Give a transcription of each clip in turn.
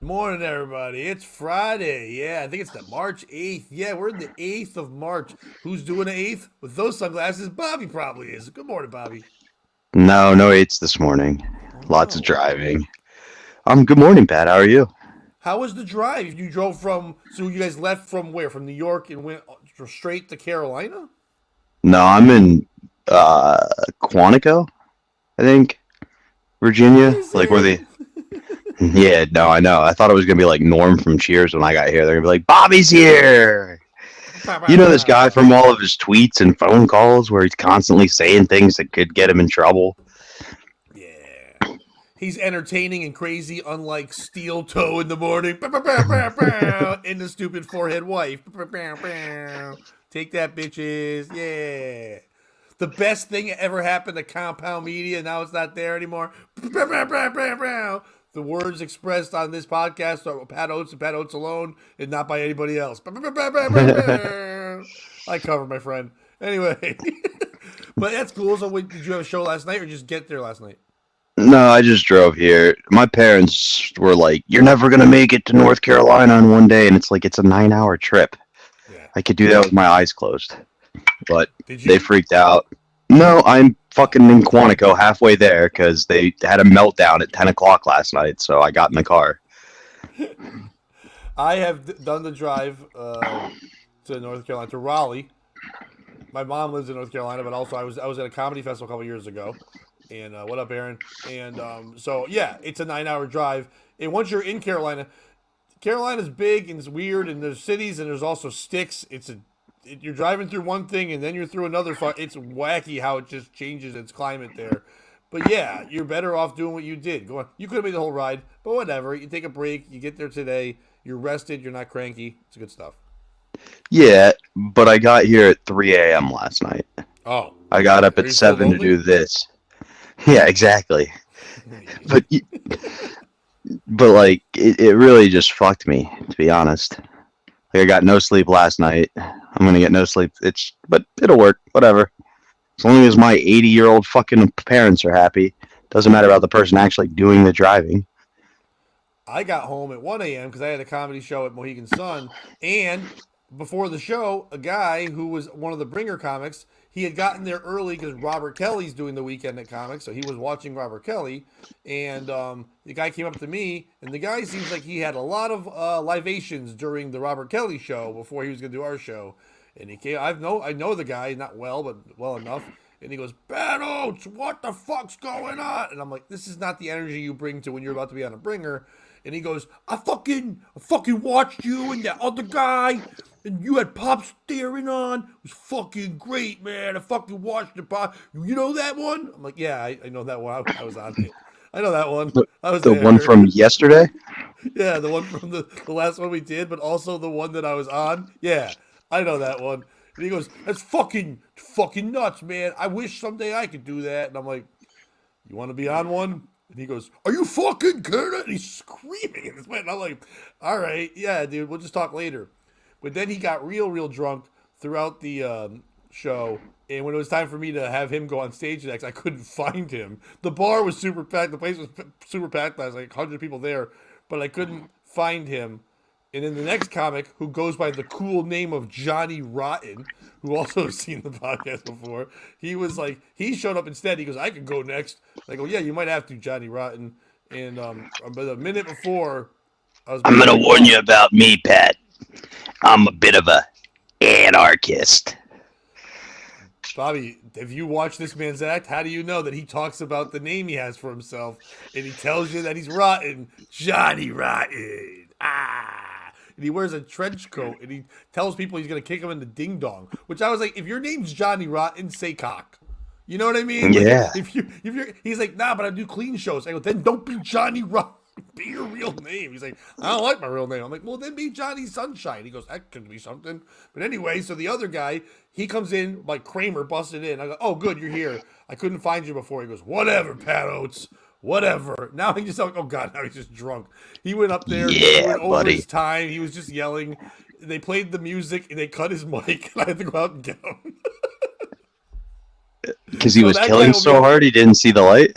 Morning, everybody. It's Friday. Yeah, I think it's the March 8th. Yeah, we're in the 8th of March. Who's doing the 8th? With those sunglasses, Bobby probably is. Good morning, Bobby. No, no eights this morning. Oh, Lots of no. driving. Good morning, Pat. How are you? How was the drive? You drove from, so you guys left from where? From New York and went straight to Carolina? No, I'm in Quantico, I think, Virginia. Like where Teasing. they Yeah, no, I know. I thought it was gonna be like Norm from Cheers when I got here. They're gonna be like, Bobby's here. Pow, pow, You know this guy pow. from all of his tweets and phone calls where he's constantly saying things that could get him in trouble. Yeah. He's entertaining and crazy, unlike Steel Toe in the morning. Pow, pow, pow, pow, pow, and the stupid forehead wife. Pow, pow, pow, pow. Take that, bitches. Yeah. The best thing that ever happened to Compound Media. Now it's not there anymore. Pow, pow, pow, pow, pow. The words expressed on this podcast are Pat Oates and Pat Oates alone, and not by anybody else. Pow, pow, pow, pow, pow, pow. I cover my friend. Anyway, but that's cool. So, wait, did you have a show last night, or just get there last night? No, I just drove here. My parents were like, "You're never gonna make it to North Carolina in one day," and it's like it's a 9 hour trip. Yeah. I could do that with my eyes closed, but Did they you? freaked out. No, I'm fucking in Quantico, halfway there, because they had a meltdown at 10 o'clock last night. So I got in the car. I have done the drive to North Carolina to Raleigh. My mom lives in North Carolina, but also I was at a comedy festival a couple years ago. And what up, Aaron? And so yeah, it's a 9 hour drive. And once you're in Carolina, Carolina's big and it's weird, and there's cities and there's also sticks. You're driving through one thing and then you're through another. It's wacky how it just changes its climate there. But yeah, you're better off doing what you did. Going, you could have made the whole ride, but whatever. You take a break. You get there today. You're rested. You're not cranky. It's good stuff. Yeah, but I got here at 3 a.m. last night. Oh, I got up are at you still 7 to lonely? do this. Yeah, exactly. But like it really just fucked me, to be honest. Like I got no sleep last night. I'm gonna get no sleep. But it'll work. Whatever. As long as my 80-year-old fucking parents are happy. Doesn't matter about the person actually doing the driving. I got home at 1 a.m. because I had a comedy show at Mohegan Sun. And before the show, a guy who was one of the bringer comics, he had gotten there early because Robert Kelly's doing the weekend at comics. So he was watching Robert Kelly. And the guy came up to me, and the guy seems like he had a lot of libations during the Robert Kelly show before he was going to do our show. And he came, I know the guy, not well, but well enough. And he goes, Bad Oats, what the fuck's going on? And I'm like, this is not the energy you bring to when you're about to be on a bringer. And he goes, I fucking watched you and that other guy, and you had Pop staring on. It was fucking great, man. I fucking watched it, Pop. You know that one? I'm like, yeah, I know that one. I was on it. I know that one. The, I was the one there. from yesterday? Yeah, the one from the last one we did, but also the one that I was on. Yeah, I know that one. And he goes, that's fucking nuts, man. I wish someday I could do that. And I'm like, you want to be on one? And he goes, are you fucking kidding? And he's screaming in his way. And I'm like, all right, yeah, dude, we'll just talk later. But then he got real drunk throughout the show. And when it was time for me to have him go on stage next, I couldn't find him. The bar was super packed. The place was super packed. There was like 100 people there, but I couldn't find him. And then the next comic, who goes by the cool name of Johnny Rotten, who also has seen the podcast before, he was like, he showed up instead. He goes, I could go next. I go, yeah, you might have to, Johnny Rotten. And but a minute before, I was about I'm to gonna take warn you off. about me, Pat. I'm a bit of a anarchist. Bobby, if you watch this man's act, how do you know that he talks about the name he has for himself and he tells you that he's rotten? Johnny Rotten. Ah. And he wears a trench coat and he tells people he's going to kick him in the ding dong. Which I was like, if your name's Johnny Rotten, say cock. You know what I mean? Like Yeah. if you're he's like, nah, but I do clean shows. I go, then don't be Johnny Rotten. Be your real name. He's like, I don't like my real name. I'm like, well, then be Johnny Sunshine. He goes, that could be something. But anyway, so the other guy, he comes in like Kramer, busted in. I go, oh, good, you're here. I couldn't find you before. He goes, whatever, Pat Oates, whatever. Now he just like, oh god, now he's just drunk. He went up there. He Yeah, went over buddy. his time. He was just yelling. They played the music and they cut his mic, and I had to go out and get him. Because he So was that guy killing will be. so hard he didn't see the light.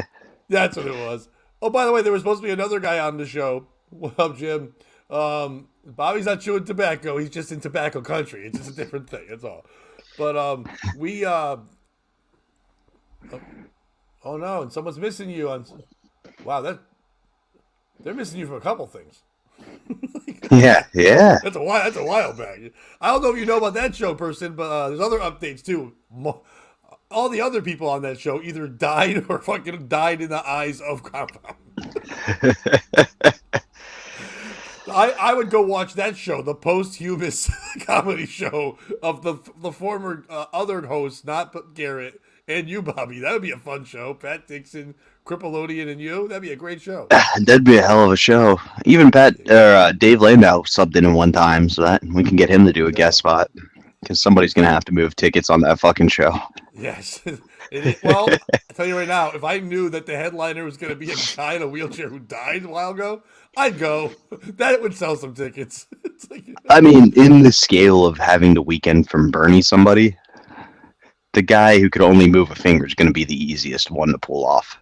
That's what it was. Oh, by the way, there was supposed to be another guy on the show. What up, Jim? Bobby's not chewing tobacco. He's just in tobacco country. It's just a different thing. That's all. But we oh, oh no, and someone's missing you on. Wow, that they're missing you from a couple things. Yeah, yeah. That's a while back. I don't know if you know about that show, person, but there's other updates too. All the other people on that show either died or fucking died in the eyes of Compound. I would go watch that show, the posthumous comedy show of the former other hosts, not Garrett and you, Bobby. That would be a fun show. Pat Dixon, Crippleodian, and you. That'd be a great show. That'd be a hell of a show. Even Pat or Dave Landau subbed in one time, so that we can get him to do a guest spot because somebody's gonna have to move tickets on that fucking show. Yes. Well, I tell you right now, if I knew that the headliner was going to be a guy in a wheelchair who died a while ago, I'd go. That would sell some tickets. It's like, I mean, in the scale of having to weekend from Bernie somebody, the guy who could only move a finger is going to be the easiest one to pull off.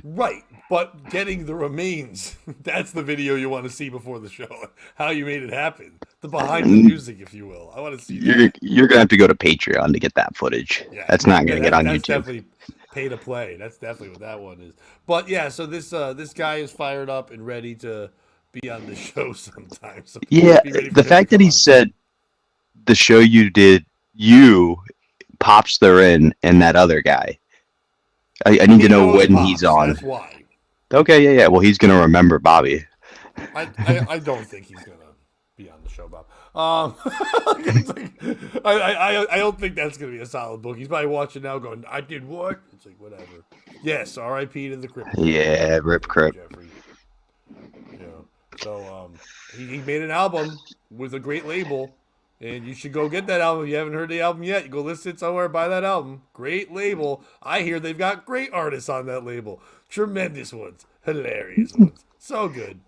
right. But getting the remains, that's the video you want to see before the show. How you made it happen. The behind the music, if you will. I want to see that. You're going to have to go to Patreon to get that footage. Yeah, That's not yeah, going to get on that's YouTube. definitely pay to play. That's definitely what that one is. But yeah, so this guy is fired up and ready to be on the show sometime. So Yeah, be ready for the him to fact that come he on. said the show you did, you, Pops they're in that other guy. I need He to know knows when Pops. he's on. That's why. Okay, yeah. Well, he's going to remember Bobby. I don't think he's gonna be on the show, Bob. It's like, I don't think that's gonna be a solid book. He's probably watching now, going, "I did what?" It's like whatever. Yes, R.I.P. to the cripple. Yeah, Rip Crip. Jeffrey. Yeah. So he made an album with a great label, and you should go get that album. If you haven't heard the album yet, you go listen somewhere, buy that album. Great label. I hear they've got great artists on that label. Tremendous ones, hilarious ones, so good.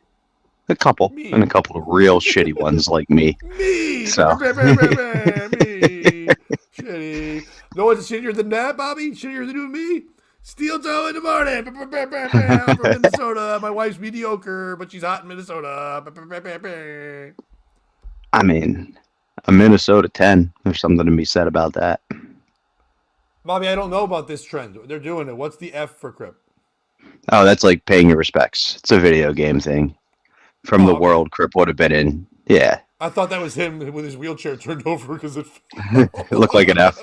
A couple, Me. and a couple of real shitty ones like me. Me! So. Me! Shitty. No one's shittier than that, Bobby? Shittier than you and me? Steel toe in the morning. I'm from Minnesota. My wife's mediocre, but she's hot in Minnesota. I mean, a Minnesota 10. There's something to be said about that. Bobby, I don't know about this trend. They're doing it. What's the F for Crip? Oh, that's like paying your respects. It's a video game thing. From the okay. world Crip would have been in. Yeah. I thought that was him with his wheelchair turned over because it It looked like an F.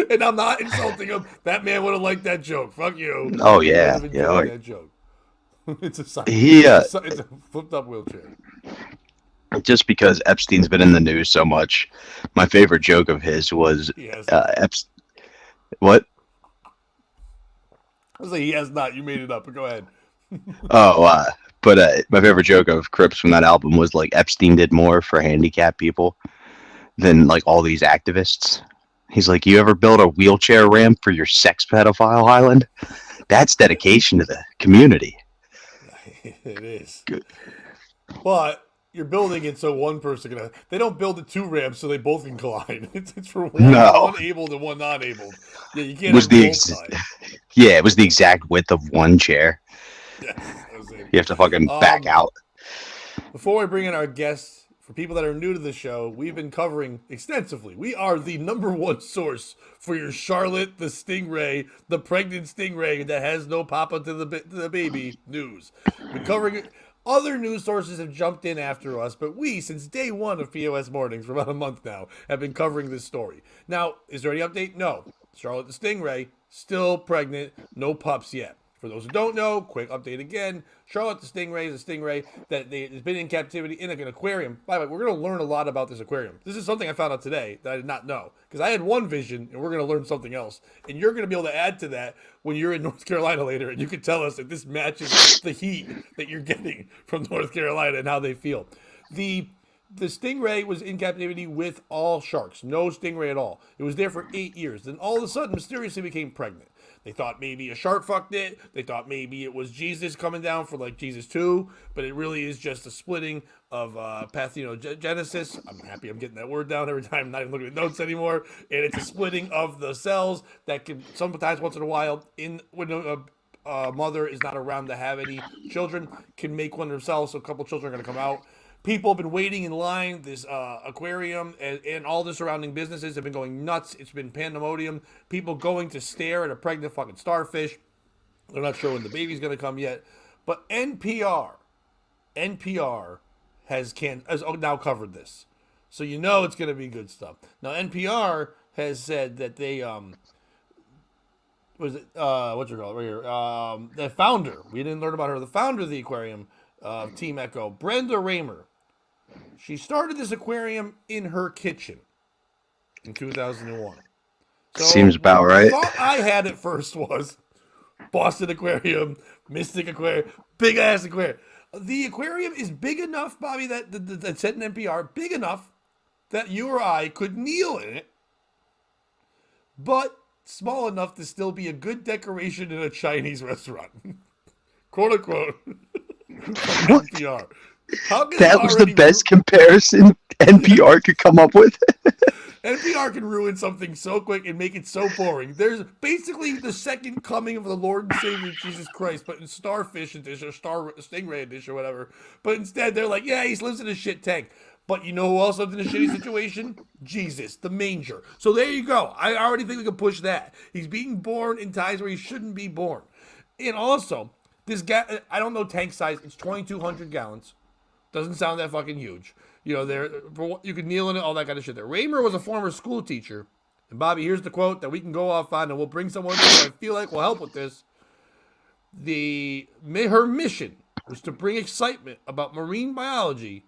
And I'm not insulting him. That man would have liked that joke. Fuck you. Oh, He yeah. would have Yeah. enjoyed that joke. It's a it's a flipped up wheelchair. Just because Epstein's been in the news so much, my favorite joke of his was Yes. What? I was like, he has not. You made it up, but go ahead. Oh, but my favorite joke of Crips from that album was like Epstein did more for handicapped people than like all these activists. He's like, you ever build a wheelchair ramp for your sex pedophile island? That's dedication to the community. It is. Good. But you're building it so one person can. They don't build it two ramps so they both can collide. It's for one abled and one not abled. Yeah, you can't have both sides. Yeah, it was the exact width of one chair. Yes, that was it. You have to fucking back out. Before we bring in our guests, for people that are new to the show, we've been covering extensively. We are the number one source for your Charlotte the Stingray, the pregnant Stingray that has no papa to the baby news. We're covering it. Other news sources have jumped in after us, but we, since day one of POS Mornings, for about a month now, have been covering this story. Now, is there any update? No. Charlotte the Stingray, still pregnant, no pups yet. For those who don't know, quick update again. Charlotte the Stingray is a stingray that has been in captivity in an aquarium. By the way, we're going to learn a lot about this aquarium. This is something I found out today that I did not know. Because I had one vision, and we're going to learn something else. And you're going to be able to add to that when you're in North Carolina later, and you can tell us if this matches the heat that you're getting from North Carolina and how they feel. The stingray was in captivity with all sharks. No stingray at all. It was there for 8 years. Then all of a sudden, mysteriously became pregnant. They thought maybe a shark fucked it. They thought maybe it was Jesus coming down for like Jesus 2, but it really is just a splitting of parthenogenesis. I'm happy I'm getting that word down every time. I'm not even looking at notes anymore. And it's a splitting of the cells that can sometimes once in a while when mother is not around to have any children can make one themselves. So a couple children are going to come out. People have been waiting in line. This aquarium and all the surrounding businesses have been going nuts. It's been pandemonium. People going to stare at a pregnant fucking starfish. They're not sure when the baby's going to come yet. But NPR has now covered this, so you know it's going to be good stuff. Now NPR has said that they was it what's her called right here? The founder. We didn't learn about her. The founder of the aquarium, Team Echo, Brenda Raymer. She started this aquarium in her kitchen in 2001. So Seems about right. The thought I had at first was Boston Aquarium, Mystic Aquarium, big ass aquarium. The aquarium is big enough, Bobby, that said in NPR, big enough that you or I could kneel in it, but small enough to still be a good decoration in a Chinese restaurant. Quote unquote. NPR. That was the best comparison NPR could come up with. NPR can ruin something so quick and make it so boring. There's basically the second coming of the Lord and Savior Jesus Christ, but in starfish edition or stingray edition or whatever. But instead, they're like, yeah, he lives in a shit tank. But you know who else lived in a shitty situation? Jesus, the manger. So there you go. I already think we can push that. He's being born in times where he shouldn't be born. And also, this guy, I don't know tank size. It's 2,200 gallons. Doesn't sound that fucking huge. You know, you can kneel in it, all that kind of shit there. Raymer was a former school teacher. And Bobby, here's the quote that we can go off on, and we'll bring someone who I feel like will help with this. Her mission was to bring excitement about marine biology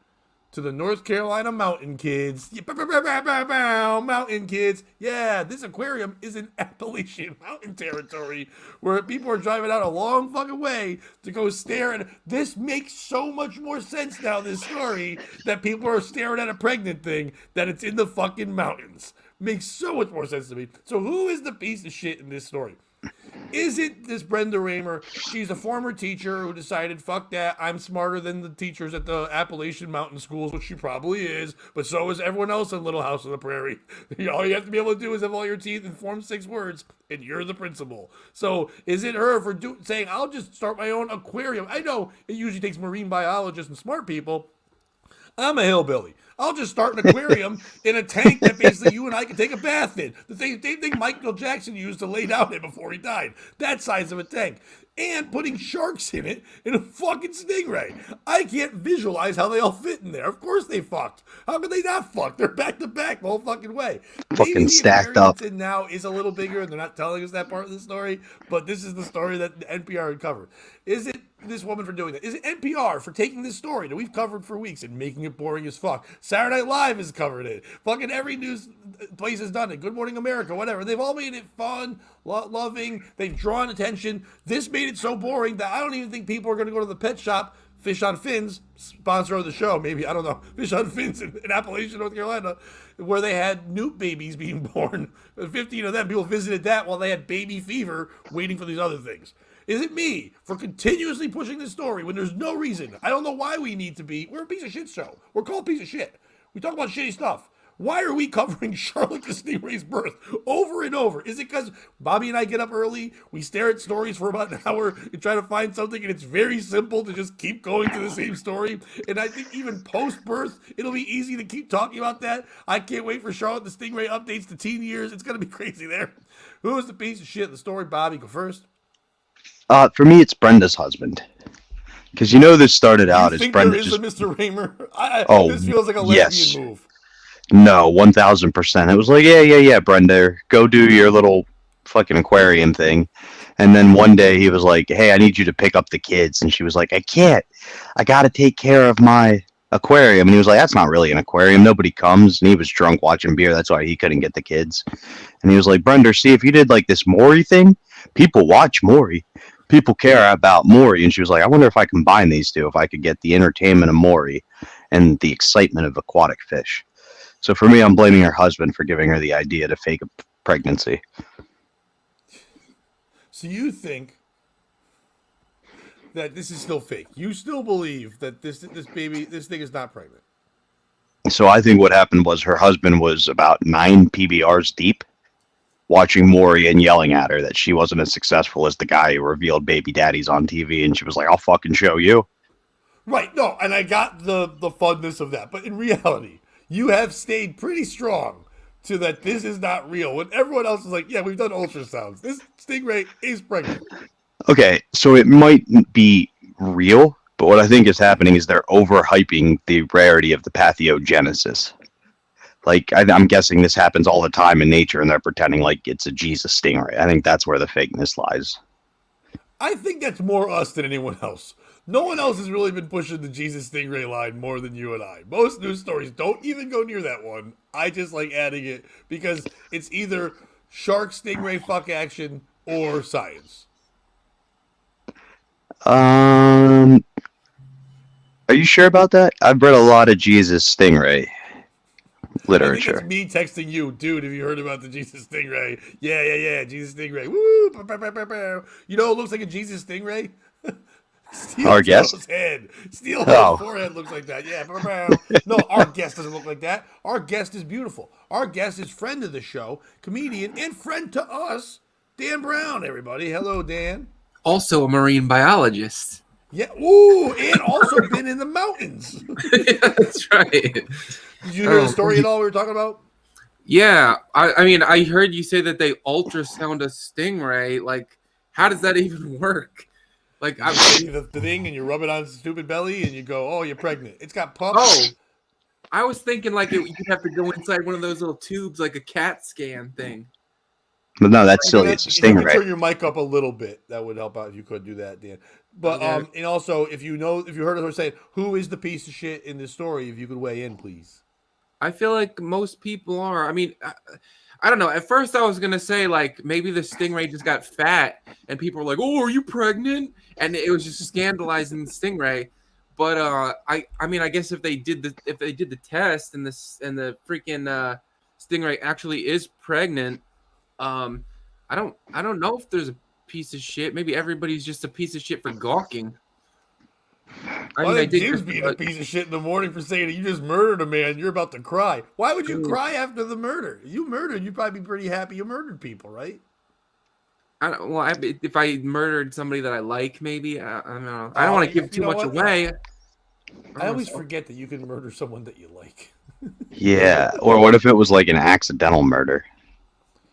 to the North Carolina mountain kids. Mountain kids. Yeah, this aquarium is in Appalachian mountain territory where people are driving out a long fucking way to go stare at. This makes so much more sense now, this story, that people are staring at a pregnant thing, that it's in the fucking mountains. Makes so much more sense to me. So who is the piece of shit in this story? Is it this Brenda Raymer? She's a former teacher who decided, fuck that, I'm smarter than the teachers at the Appalachian Mountain Schools, which she probably is, but so is everyone else in Little House on the Prairie. All you have to be able to do is have all your teeth and form 6 words, and you're the principal. So is it her for saying, I'll just start my own aquarium? I know it usually takes marine biologists and smart people. I'm a hillbilly. I'll just start an aquarium in a tank that basically you and I can take a bath in. The same thing Michael Jackson used to lay down in before he died. That size of a tank. And putting sharks in it in a fucking stingray. I can't visualize how they all fit in there. Of course they fucked. How could they not fuck? They're back to back the whole fucking way. Fucking Maybe the stacked up. in now is a little bigger and they're not telling us that part of the story, but this is the story that NPR had covered. Is it this woman for doing that? Is it NPR for taking this story that we've covered for weeks and making it boring as fuck? Saturday Night Live has covered it. Fucking every news place has done it. Good Morning America, whatever. They've all made it fun, loving. They've drawn attention. This made it so boring that I don't even think people are going to go to the pet shop. Fish on Fins, sponsor of the show, maybe, I don't know. Fish on Fins in Appalachian, North Carolina, where they had newt babies being born. 15 of them, people visited that while they had baby fever waiting for these other things. Is it me for continuously pushing this story when there's no reason? I don't know why we need to be. We're a piece of shit show. We're called piece of shit. We talk about shitty stuff. Why are we covering Charlotte the Stingray's birth over and over? Is it because Bobby and I get up early, we stare at stories for about an hour and try to find something, and it's very simple to just keep going to the same story? And I think even post-birth, it'll be easy to keep talking about that. I can't wait for Charlotte the Stingray updates to teen years. It's going to be crazy there. Who is the piece of shit in the story? Bobby, go first. For me, it's Brenda's husband. Because you know this started out as Brenda. There is a Mr. Raymer? This feels like a lesbian move. No, 1,000%. It was like, yeah, Brenda, go do your little fucking aquarium thing. And then one day he was like, hey, I need you to pick up the kids. And she was like, I can't. I got to take care of my aquarium. And he was like, that's not really an aquarium. Nobody comes. And he was drunk watching beer. That's why he couldn't get the kids. And he was like, Brenda, see, if you did like this Maury thing, people watch Maury. People care about Maury. And she was like, I wonder if I combine these two, if I could get the entertainment of Maury and the excitement of aquatic fish. So for me, I'm blaming her husband for giving her the idea to fake a pregnancy. So you think that this is still fake? You still believe that this thing is not pregnant? So I think what happened was her husband was about 9 PBRs deep. watching Maury and yelling at her that she wasn't as successful as the guy who revealed baby daddies on TV, and she was like, "I'll fucking show you." Right, no, and I got the funness of that. But in reality, you have stayed pretty strong to that this is not real. When everyone else is like, yeah, we've done ultrasounds. This stingray is pregnant. Okay, so it might be real, but what I think is happening is they're overhyping the rarity of the pathogenesis. Like, I'm guessing this happens all the time in nature, and they're pretending like it's a Jesus stingray. I think that's where the fakeness lies. I think that's more us than anyone else. No one else has really been pushing the Jesus Stingray line more than you and I. Most news stories don't even go near that one. I just like adding it because it's either shark stingray fuck action or science. Are you sure about that? I've read a lot of Jesus stingray literature. I think it's me texting you, dude. Have you heard about the Jesus Stingray? Yeah, Jesus Stingray. Woo! You know, it looks like a Jesus Stingray. Steel Our guest? head. Steel Oh. forehead looks like that. Yeah. No, our guest doesn't look like that. Our guest is beautiful. Our guest is friend of the show, comedian, and friend to us, Dan Brown, everybody. Hello, Dan. Also a marine biologist. Yeah. Ooh, and also been in the mountains. Yeah, that's right. Did you hear the story at all we were talking about? Yeah. I mean, I heard you say that they ultrasound a stingray. Like, how does that even work? Like, You see the thing and you rub it on its stupid belly and you go, oh, you're pregnant. It's got pumps. Oh, I was thinking like you'd have to go inside one of those little tubes, like a CAT scan thing. But no, that's silly. It's a If you could stingray. turn your mic up a little bit, that would help out if you could do that, Dan. But Okay. and also if you heard her say who is the piece of shit in this story, if you could weigh in, please. I feel like most people are. I mean, I don't know. At first, I was gonna say like maybe the stingray just got fat, and people were like, "Oh, are you pregnant?" And it was just scandalizing the stingray. But I mean, I guess if they did the test and the freaking stingray actually is pregnant, I don't know if there's a piece of shit. Maybe everybody's just a piece of shit for gawking. I mean, I think did Jim's being a piece of shit in the morning for saying that you just murdered a man. You're about to cry. Why would you cry after the murder? You murdered. You'd probably be pretty happy you murdered people, right? If I murdered somebody that I like, maybe I don't know. I don't want to give too much away. I always forget that you can murder someone that you like. Yeah. Or what if it was like an accidental murder?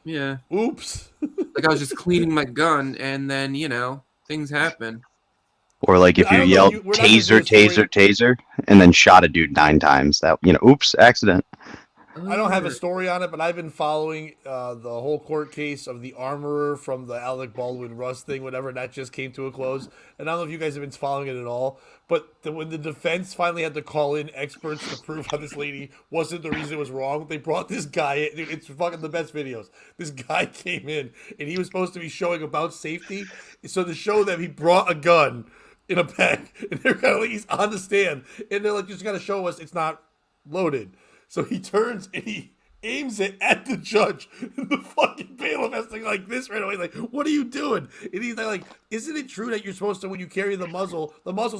Yeah. Oops. Like I was just cleaning my gun, and then things happen. Or like if you yelled taser, taser, taser, and then shot a dude 9 times. That oops, accident. I don't have a story on it, but I've been following the whole court case of the armorer from the Alec Baldwin Rust thing, whatever. That just came to a close. And I don't know if you guys have been following it at all, but when the defense finally had to call in experts to prove how this lady wasn't the reason it was wrong, they brought this guy in. It's fucking the best videos. This guy came in, and he was supposed to be showing about safety. So to show them, he brought a gun in a bag, and they're kind of like, he's on the stand, and they're like, just gotta show us it's not loaded. So he turns and he aims it at the judge, and the fucking bailiff has to go like this right away, like, what are you doing? And he's like, isn't it true that you're supposed to, when you carry the muzzle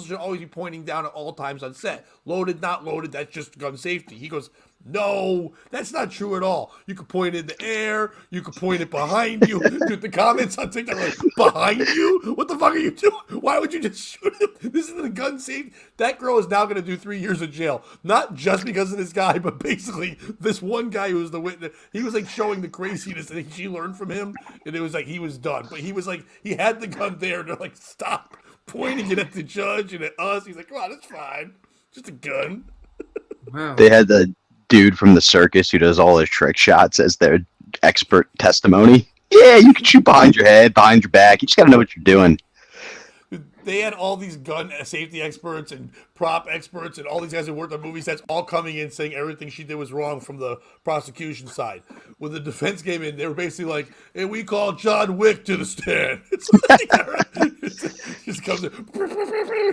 should always be pointing down at all times on set? Loaded, not loaded, that's just gun safety. He goes, no, that's not true at all. You can point it in the air. You can point it behind you. Dude, the comments on TikTok are like, behind you? What the fuck are you doing? Why would you just shoot him? This is the gun safety. That girl is now going to do 3 years in jail. Not just because of this guy, but basically this one guy who was the witness. He was like showing the craziness that she learned from him. And it was like he was done. But he was like, he had the gun there. And they're like, stop pointing it at the judge and at us. He's like, come on, it's fine. Just a gun. Wow. They had the dude from the circus who does all his trick shots as their expert testimony. Yeah, you can shoot behind your head, behind your back. You just got to know what you're doing. They had all these gun safety experts and prop experts and all these guys who worked on movie sets all coming in saying everything she did was wrong from the prosecution side. When the defense came in, they were basically like, "And we call John Wick to the stand." It's like, just comes in,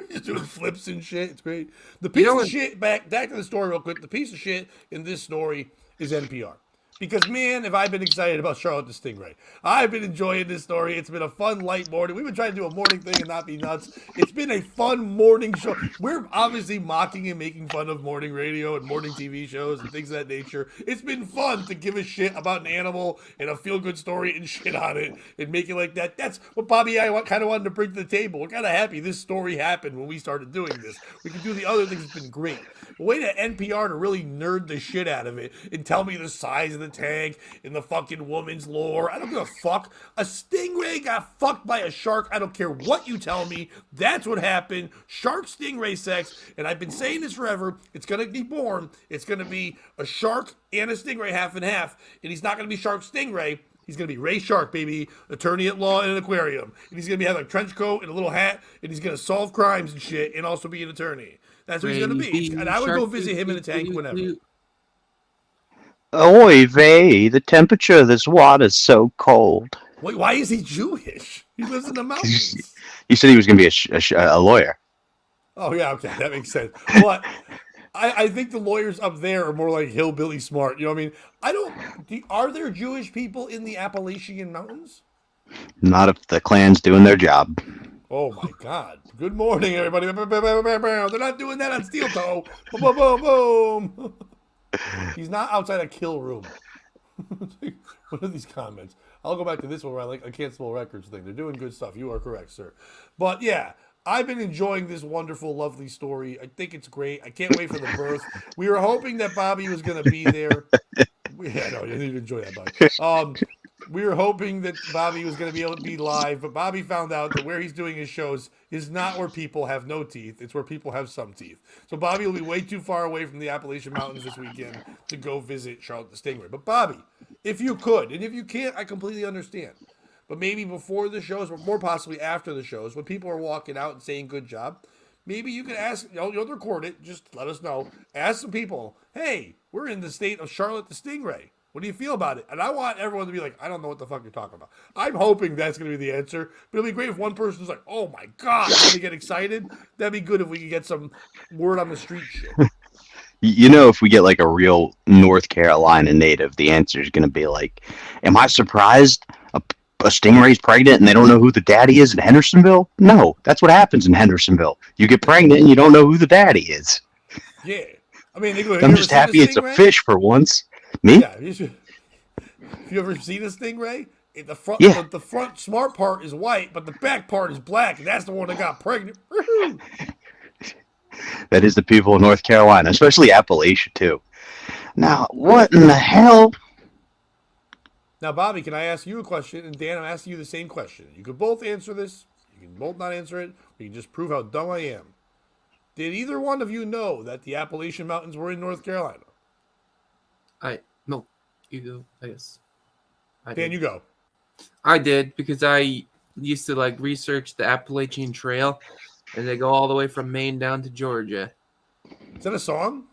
just doing flips and shit. It's great. The piece of shit, back to the story real quick. The piece of shit in this story is NPR. Because, man, have I been excited about Charlotte the Stingray. I've been enjoying this story. It's been a fun, light morning. We've been trying to do a morning thing and not be nuts. It's been a fun morning show. We're obviously mocking and making fun of morning radio and morning TV shows and things of that nature. It's been fun to give a shit about an animal and a feel-good story and shit on it and make it like that. That's what Bobby and I kind of wanted to bring to the table. We're kind of happy this story happened when we started doing this. We can do the other things. It's been great. But wait at NPR to really nerd the shit out of it and tell me the size of the tank and the fucking woman's lore. I don't give a fuck. A stingray got fucked by a shark. I don't care what you tell me. That's what happened. Shark stingray sex. And I've been saying this forever. It's going to be born. It's going to be a shark and a stingray half and half. And he's not going to be Shark Stingray. He's going to be Ray Shark, baby, attorney at law in an aquarium. And he's going to have a trench coat and a little hat. And he's going to solve crimes and shit and also be an attorney. That's what he's going to be. And I would go visit him in a tank whenever. Oy vey, the temperature of this water is so cold. Wait, why is he Jewish? He lives in the mountains. You said he was going to be a lawyer. Oh, yeah, okay, that makes sense. But I think the lawyers up there are more like hillbilly smart. You know what I mean? Are there Jewish people in the Appalachian Mountains? Not if the Klan's doing their job. Oh, my God. Good morning, everybody. They're not doing that on Steel Toe. Boom, boom, boom, boom. He's not outside a kill room. What are these comments? I'll go back to this one where I like a cancelable records thing. They're doing good stuff. You are correct, sir. But yeah, I've been enjoying this wonderful, lovely story. I think it's great. I can't wait for the birth. We were hoping that Bobby was going to be there. Yeah, no, you need to enjoy that, Bobby. We were hoping that Bobby was going to be able to be live, but Bobby found out that where he's doing his shows is not where people have no teeth. It's where people have some teeth. So Bobby will be way too far away from the Appalachian Mountains this weekend to go visit Charlotte the Stingray. But Bobby, if you could, and if you can't, I completely understand. But maybe before the shows, or more possibly after the shows, when people are walking out and saying good job, maybe you can ask, you'll record it, just let us know. Ask some people, hey, we're in the state of Charlotte the Stingray. What do you feel about it? And I want everyone to be like, I don't know what the fuck you're talking about. I'm hoping that's going to be the answer. But it'll be great if one person's like, oh my God, they get excited. That'd be good if we could get some word on the street shit. You know, if we get like a real North Carolina native, the answer is going to be like, am I surprised a stingray's pregnant and they don't know who the daddy is in Hendersonville? No, that's what happens in Hendersonville. You get pregnant and you don't know who the daddy is. Yeah. I mean, they go, I'm just happy it's a fish for once. Me? Yeah. Have you ever seen a stingray? The front smart part is white, but the back part is black, and that's the one that got pregnant. That is the people of North Carolina, especially Appalachia, too. Now, what in the hell? Now, Bobby, can I ask you a question? And Dan, I'm asking you the same question. You could both answer this. You can both not answer it. We can just prove how dumb I am. Did either one of you know that the Appalachian Mountains were in North Carolina? No, you go, I guess. Dan, you go. I did, because I used to like research the Appalachian Trail, and they go all the way from Maine down to Georgia. Is that a song?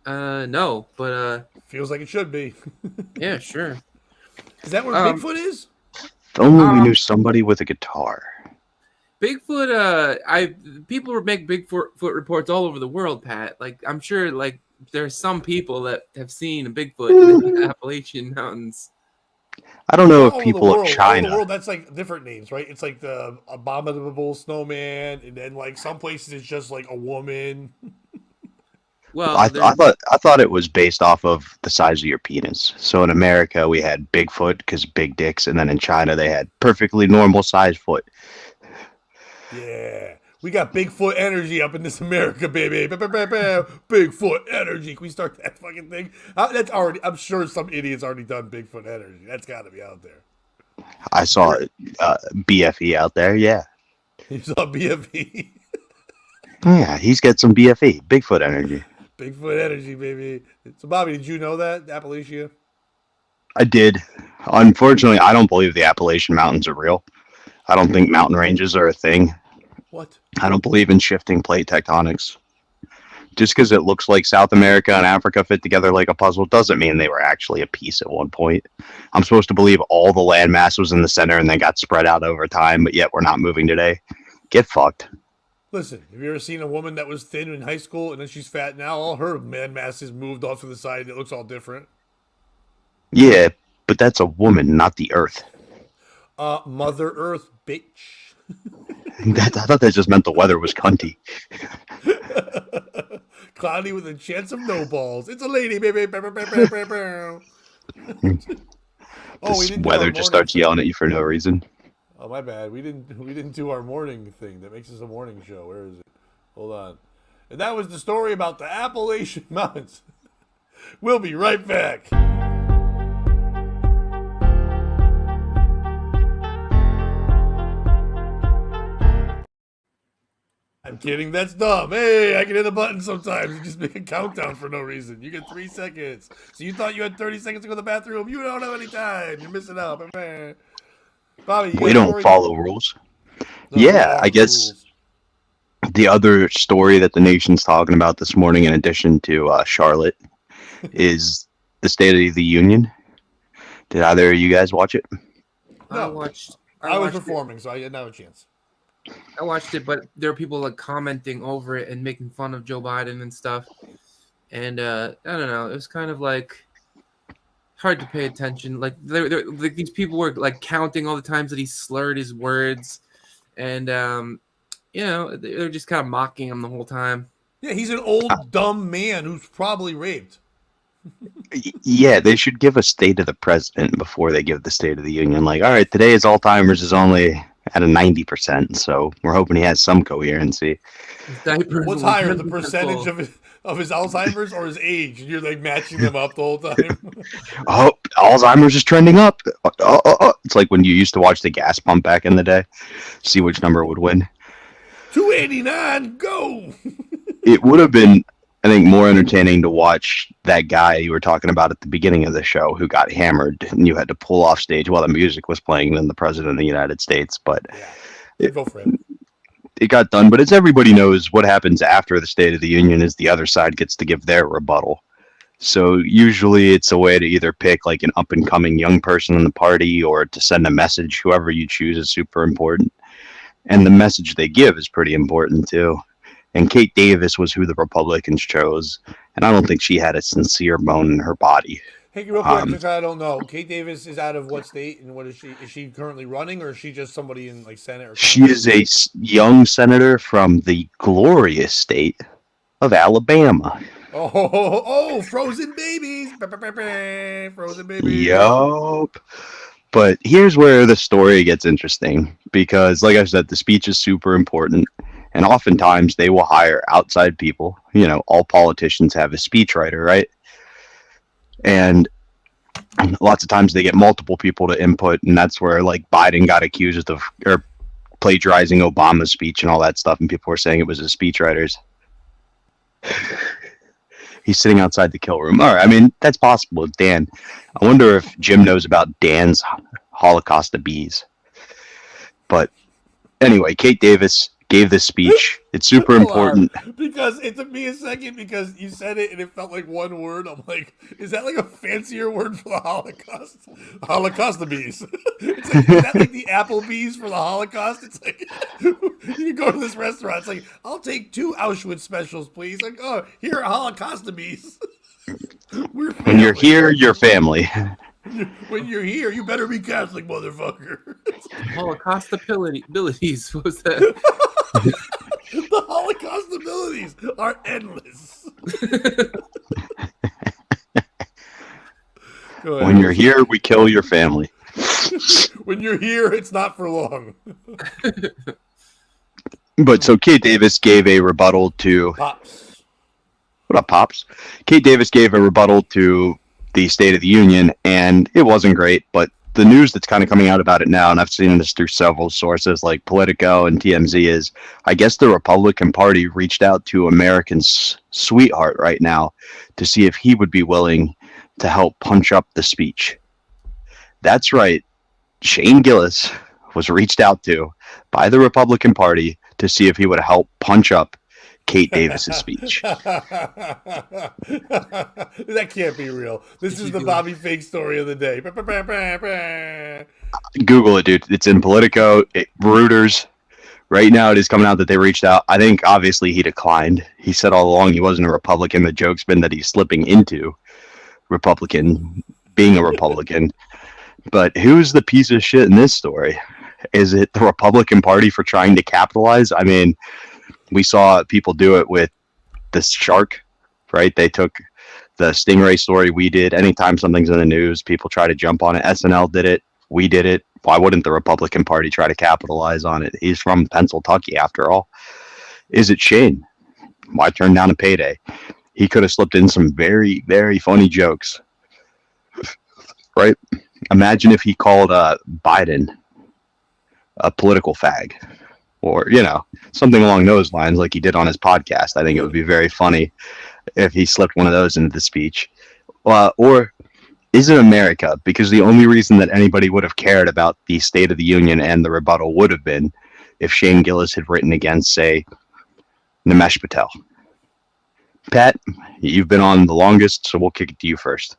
No, but feels like it should be. Yeah, sure. Is that where Bigfoot is? If only we knew somebody with a guitar. Bigfoot, people make Bigfoot reports all over the world, Pat. Like, I'm sure, like, there's some people that have seen a Bigfoot in the Appalachian Mountains. I don't know if people of China. All over the world, that's like different names, right? It's like the abominable snowman, and then like some places it's just like a woman. Well, I thought it was based off of the size of your penis. So in America we had Bigfoot because big dicks, and then in China they had perfectly normal sized foot. Yeah. We got Bigfoot energy up in this America, baby. Bigfoot energy. Can we start that fucking thing? That's already. I'm sure some idiot's already done Bigfoot energy. That's got to be out there. I saw BFE out there. Yeah. You saw BFE? Yeah, he's got some BFE. Bigfoot energy. Bigfoot energy, baby. So, Bobby, did you know that Appalachia? I did. Unfortunately, I don't believe the Appalachian Mountains are real. I don't think mountain ranges are a thing. What? I don't believe in shifting plate tectonics. Just because it looks like South America and Africa fit together like a puzzle doesn't mean they were actually a piece at one point. I'm supposed to believe all the landmass was in the center and then got spread out over time, but yet we're not moving today. Get fucked. Listen, have you ever seen a woman that was thin in high school and then she's fat now? All her landmass is moved off to the side and it looks all different. Yeah, but that's a woman, not the Earth. Mother Earth, bitch. I thought that just meant the weather was cunty. Cloudy with a chance of no balls. It's a lady, baby. Oh, we This didn't do our weather just morning starts thing. yelling at you for no reason. Oh, my bad. We didn't do our morning thing that makes us a morning show. Where is it? Hold on. And that was the story about the Appalachian Mountains. We'll be right back. I'm kidding. That's dumb. Hey, I can hit a button sometimes and just make a countdown for no reason. You get 3 seconds. So you thought you had 30 seconds to go to the bathroom. You don't have any time. You're missing out. Bobby, you We got a don't story? follow rules. No, we Yeah, are I the guess rules. the other story that the nation's talking about this morning, in addition to Charlotte, is the State of the Union. Did either of you guys watch it? I No, watched. I was watched it. performing, so I didn't have a chance. I watched it, but there were people like commenting over it and making fun of Joe Biden and stuff. And I don't know. It was kind of like hard to pay attention. Like like these people were like counting all the times that he slurred his words, and they're just kind of mocking him the whole time. Yeah, he's an old, dumb man who's probably raped. Yeah, they should give a State of the President before they give the State of the Union. Like, all right, today's Alzheimer's is only at a 90%, so we're hoping he has some coherency. His diapers What's were higher, the 10% percentage full. of his Alzheimer's or his age? And you're like matching them up the whole time. Oh, Alzheimer's is trending up. It's like when you used to watch the gas pump back in the day, see which number would win. 289, go! It would have been, I think, more entertaining to watch that guy you were talking about at the beginning of the show who got hammered and you had to pull off stage while the music was playing than the President of the United States. But Yeah, go for it. it got done. But as everybody knows, what happens after the State of the Union is the other side gets to give their rebuttal. So usually it's a way to either pick like an up and coming young person in the party or to send a message. Whoever you choose is super important. And the message they give is pretty important too. And Kate Davis was who the Republicans chose. And I don't think she had a sincere bone in her body. Hey, real quick, just I don't know. Kate Davis is out of what state, and what is she? Is she currently running, or is she just somebody in like Senate or She Congress? is a young senator from the glorious state of Alabama. Oh, frozen babies. Frozen babies. Yup. But here's where the story gets interesting because, like I said, the speech is super important. And oftentimes they will hire outside people. You know, all politicians have a speechwriter, right? And lots of times they get multiple people to input. And that's where, like, Biden got accused of plagiarizing Obama's speech and all that stuff. And people were saying it was his speechwriters. He's sitting outside the kill room. All right, I mean, that's possible. Dan. I wonder if Jim knows about Dan's Holocaust of bees. But anyway, Kate Davis gave this speech. It's super important. Because it took me a second because you said it and it felt like one word. I'm like, is that like a fancier word for the Holocaust? Holocaust of bees. It's like, is that like the Applebee's for the Holocaust? It's like you go to this restaurant. It's like, I'll take 2 Auschwitz specials, please. Like, oh, here are Holocaust of bees. When you're here, you're family. When you're here, you better be Catholic, motherfucker. Holocaust abilities. What was that? The Holocaust abilities are endless. When you're here, we kill your family. When you're here, it's not for long. But so Kate Davis gave a rebuttal to Pops. What up, Pops? Kate Davis gave a rebuttal to the State of the Union, and it wasn't great, but the news that's kind of coming out about it now, and I've seen this through several sources like Politico and TMZ, is I guess the Republican Party reached out to America's sweetheart right now to see if he would be willing to help punch up the speech. That's right. Shane Gillis was reached out to by the Republican Party to see if he would help punch up Kate Davis's speech. That can't be real. This is the Bobby Fake story of the day. Google it, dude. It's in Politico, Reuters. Right now, it is coming out that they reached out. I think, obviously, he declined. He said all along he wasn't a Republican. The joke's been that he's slipping into Republican being a Republican. But who's the piece of shit in this story? Is it the Republican Party for trying to capitalize? I mean, we saw people do it with the shark, right? They took the stingray story we did. Anytime something's in the news, people try to jump on it. SNL did it. We did it. Why wouldn't the Republican Party try to capitalize on it? He's from Pennsylvania, after all. Is it Shane? Why turn down a payday? He could have slipped in some very, very funny jokes, right? Imagine if he called Biden a political fag, or something along those lines, like he did on his podcast. I think it would be very funny if he slipped one of those into the speech. Or is it America? Because the only reason that anybody would have cared about the State of the Union and the rebuttal would have been if Shane Gillis had written against, say, Nimesh Patel. Pat, you've been on the longest, so we'll kick it to you first.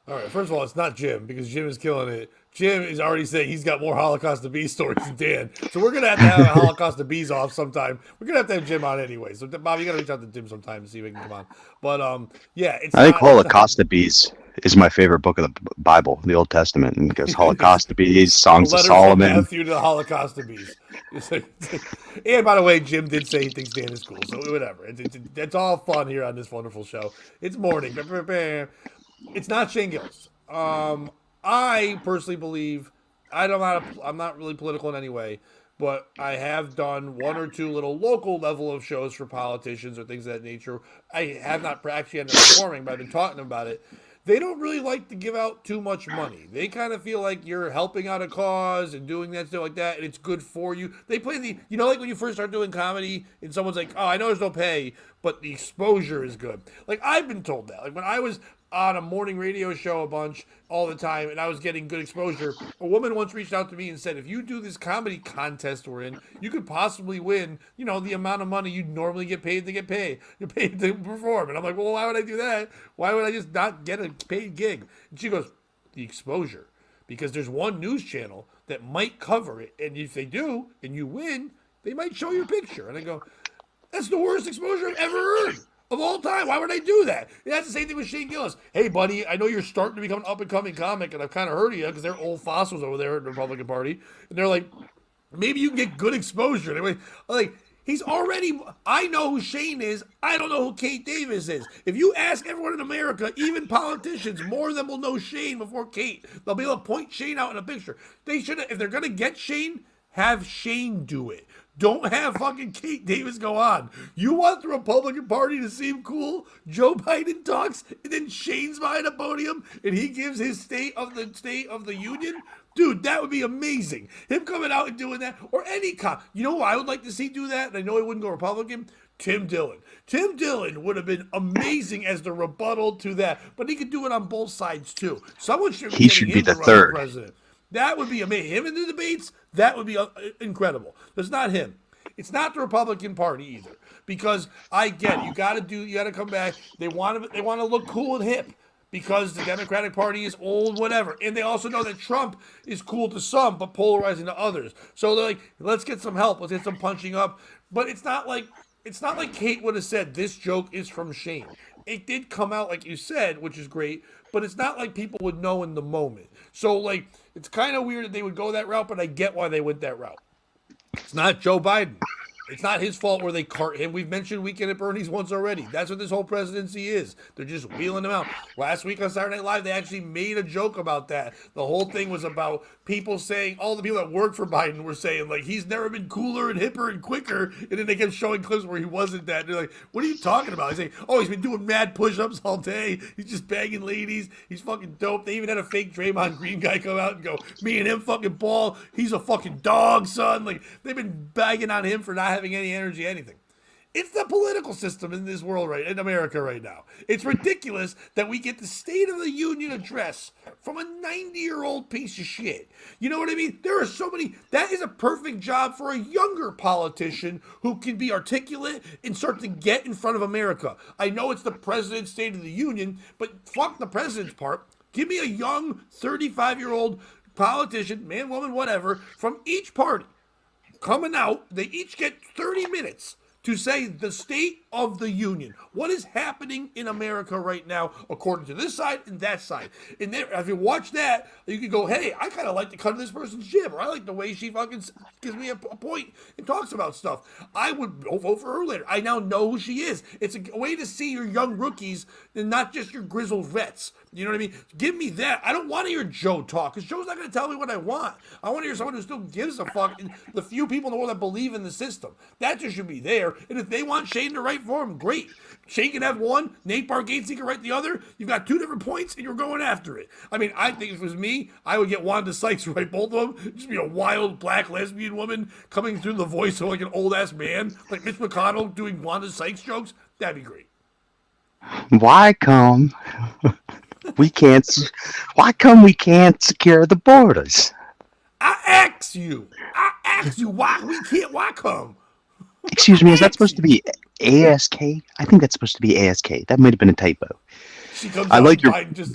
All right, first of all, it's not Jim, because Jim is killing it. Jim is already saying he's got more Holocaust of Bees stories than Dan. So we're going to have a Holocaust of Bees off sometime. We're going to have Jim on anyway. So, Bob, you got to reach out to Jim sometime to see if he can come on. But, yeah. I think Holocaust of Bees is my favorite book of the Bible, the Old Testament, and because Holocaust of Bees, Songs of Solomon. From Matthew to the Holocaust of Bees. And, by the way, Jim did say he thinks Dan is cool. So, whatever. It's all fun here on this wonderful show. It's morning. It's not Shane Gillis. I personally believe I'm not really political in any way, but I have done one or two little local level of shows for politicians or things of that nature. I have not actually ended up performing, but I've been talking about it. They don't really like to give out too much money. They kind of feel like you're helping out a cause and doing that stuff like that, and it's good for you. They play like when you first start doing comedy and someone's like, oh, I know there's no pay, but the exposure is good. Like, I've been told that. Like, when I was on a morning radio show a bunch all the time and I was getting good exposure, a woman once reached out to me and said, if you do this comedy contest we're in, you could possibly win, the amount of money you'd normally get paid you're paid to perform. And I'm like, well, why would I do that? Why would I just not get a paid gig? And she goes, the exposure, because there's one news channel that might cover it, and if they do and you win, they might show your picture. And I go, that's the worst exposure I've ever heard of all time. Why would I do that? And that's the same thing with Shane Gillis. Hey, buddy, I know you're starting to become an up-and-coming comic, and I've kind of heard of you because they're old fossils over there in the Republican Party. And they're like, maybe you can get good exposure. Anyway, like, I know who Shane is. I don't know who Kate Davis is. If you ask everyone in America, even politicians, more of them will know Shane before Kate. They'll be able to point Shane out in a picture. They should, if they're going to get Shane, have Shane do it. Don't have fucking Kate Davis go on. You want the Republican Party to seem cool? Joe Biden talks, and then Shane's behind a podium, and he gives his State of the Union. Dude, that would be amazing. Him coming out and doing that, or any cop. You know who I would like to see do that, and I know he wouldn't go Republican? Tim Dillon. Tim Dillon would have been amazing as the rebuttal to that, but he could do it on both sides too. Someone should be. He should be the third president. That would be amazing. Him in the debates, that would be incredible. But it's not him. It's not the Republican Party either. Because I get it. You got to come back. They want to look cool and hip because the Democratic Party is old, whatever. And they also know that Trump is cool to some, but polarizing to others. So they're like, let's get some help. Let's get some punching up. But it's not like Kate would have said this joke is from Shane. It did come out like you said, which is great, but it's not like people would know in the moment. So, like, it's kind of weird that they would go that route, but I get why they went that route. It's not Joe Biden. It's not his fault where they cart him. We've mentioned Weekend at Bernie's once already. That's what this whole presidency is. They're just wheeling him out. Last week on Saturday Night Live, they actually made a joke about that. The whole thing was about people saying, all the people that work for Biden were saying, like, he's never been cooler and hipper and quicker. And then they kept showing clips where he wasn't that. And they're like, what are you talking about? He's saying, oh, he's been doing mad push-ups all day. He's just banging ladies. He's fucking dope. They even had a fake Draymond Green guy come out and go, me and him fucking ball. He's a fucking dog, son. Like, they've been bagging on him for not having any energy, anything. It's the political system in this world in America right now. It's ridiculous that we get the State of the Union address from a 90-year-old piece of shit. You know what I mean? There are so many. That is a perfect job for a younger politician who can be articulate and start to get in front of America. I know it's the president's State of the Union, but fuck the president's part. Give me a young 35-year-old politician, man, woman, whatever, from each party coming out. They each get 30 minutes to say the state of the union. What is happening in America right now, according to this side and that side? And there, if you watch that, you can go, hey, I kind of like the cut of this person's jib, or I like the way she fucking gives me a point and talks about stuff. I would vote for her later. I now know who she is. It's a way to see your young rookies and not just your grizzled vets. You know what I mean? Give me that. I don't want to hear Joe talk, because Joe's not going to tell me what I want. I want to hear someone who still gives a fuck, and the few people in the world that believe in the system. That just should be there. And if they want Shane to write for him, great. Shane can have one, Nate Bargatze can write the other. You've got two different points, and you're going after it. I mean, I think if it was me, I would get Wanda Sykes to write both of them. Just be a wild black lesbian woman coming through the voice of like an old-ass man, like Mitch McConnell doing Wanda Sykes jokes. That'd be great. Why come we can't secure the borders? I ask you, why we can't? Why come? Excuse me, is that supposed to be ASK? I think that's supposed to be ASK. That might have been a typo. She comes I out like and your.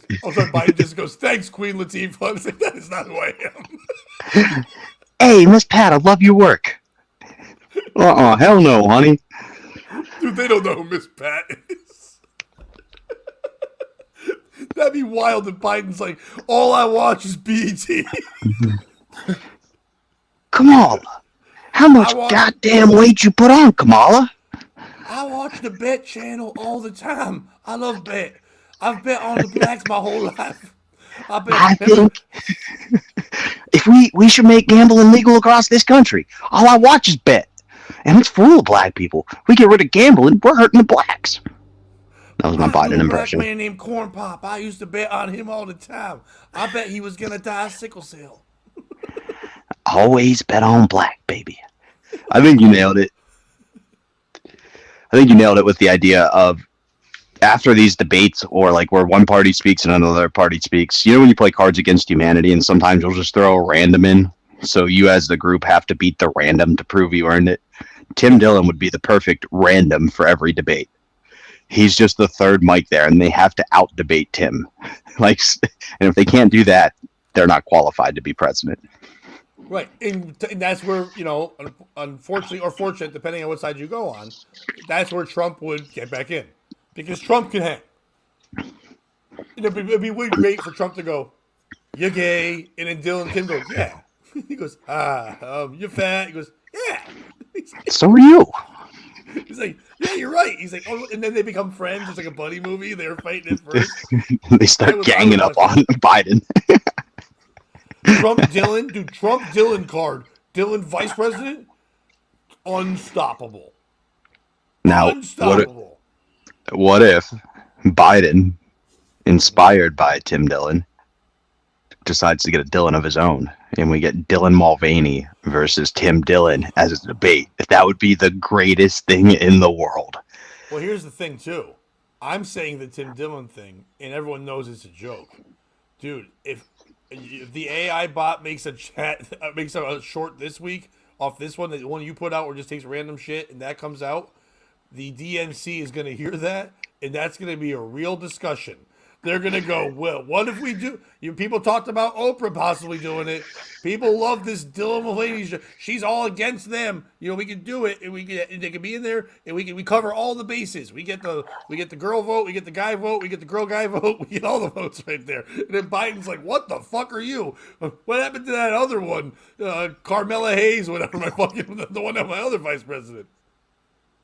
Biden just goes, "Thanks, Queen Latifah." I was like, that is not who I am. Hey, Miss Pat, I love your work. Hell no, honey. Dude, they don't know who Miss Pat is. That'd be wild if Biden's like, all I watch is BET. Kamala, how much goddamn weight you put on, Kamala? I watch the Bet channel all the time. I love Bet. I've bet on the blacks my whole life. I think if we should make gambling legal across this country. All I watch is Bet. And it's full of black people. We get rid of gambling, we're hurting the blacks. That was my Biden impression. Black man named Corn Pop. I used to bet on him all the time. I bet he was gonna die of sickle cell. Always bet on black, baby. I think you nailed it. I think you nailed it with the idea of after these debates, or like where one party speaks and another party speaks. You know when you play Cards Against Humanity and sometimes you'll just throw a random in, so you as the group have to beat the random to prove you earned it. Tim Dillon would be the perfect random for every debate. He's just the third mic there, and they have to out-debate Tim. And if they can't do that, they're not qualified to be president. Right, and that's where, unfortunately or fortunate, depending on what side you go on, that's where Trump would get back in. Because Trump can hang. It'd be really great for Trump to go, "You're gay," and then Tim goes, "Yeah." He goes, "You're fat." He goes, "Yeah." So are you. He's like, "Yeah, you're right." He's like, "Oh," and then they become friends. It's like a buddy movie. They're fighting at first. They start ganging up on Biden. Trump Dillon card. Dillon vice president, unstoppable. Now, unstoppable. What if Biden, inspired by Tim Dillon, decides to get a Dillon of his own, and we get Dylan Mulvaney versus Tim Dillon as a debate? That would be the greatest thing in the world. Well, here's the thing, too. I'm saying the Tim Dillon thing, and everyone knows it's a joke. Dude, if the AI bot makes a short this week off this one, the one you put out, or just takes random shit, and that comes out, the DNC is going to hear that, and that's going to be a real discussion. They're going to go, well, what if we do? People talked about Oprah possibly doing it. People love this Dylan Mulvaney. She's all against them. We can do it, and they can be in there, and we cover all the bases. We get the girl vote, we get the guy vote, we get the girl guy vote, we get all the votes right there. And then Biden's like, "What the fuck are you? What happened to that other one, Carmela Hayes, whatever the one that my other vice president?"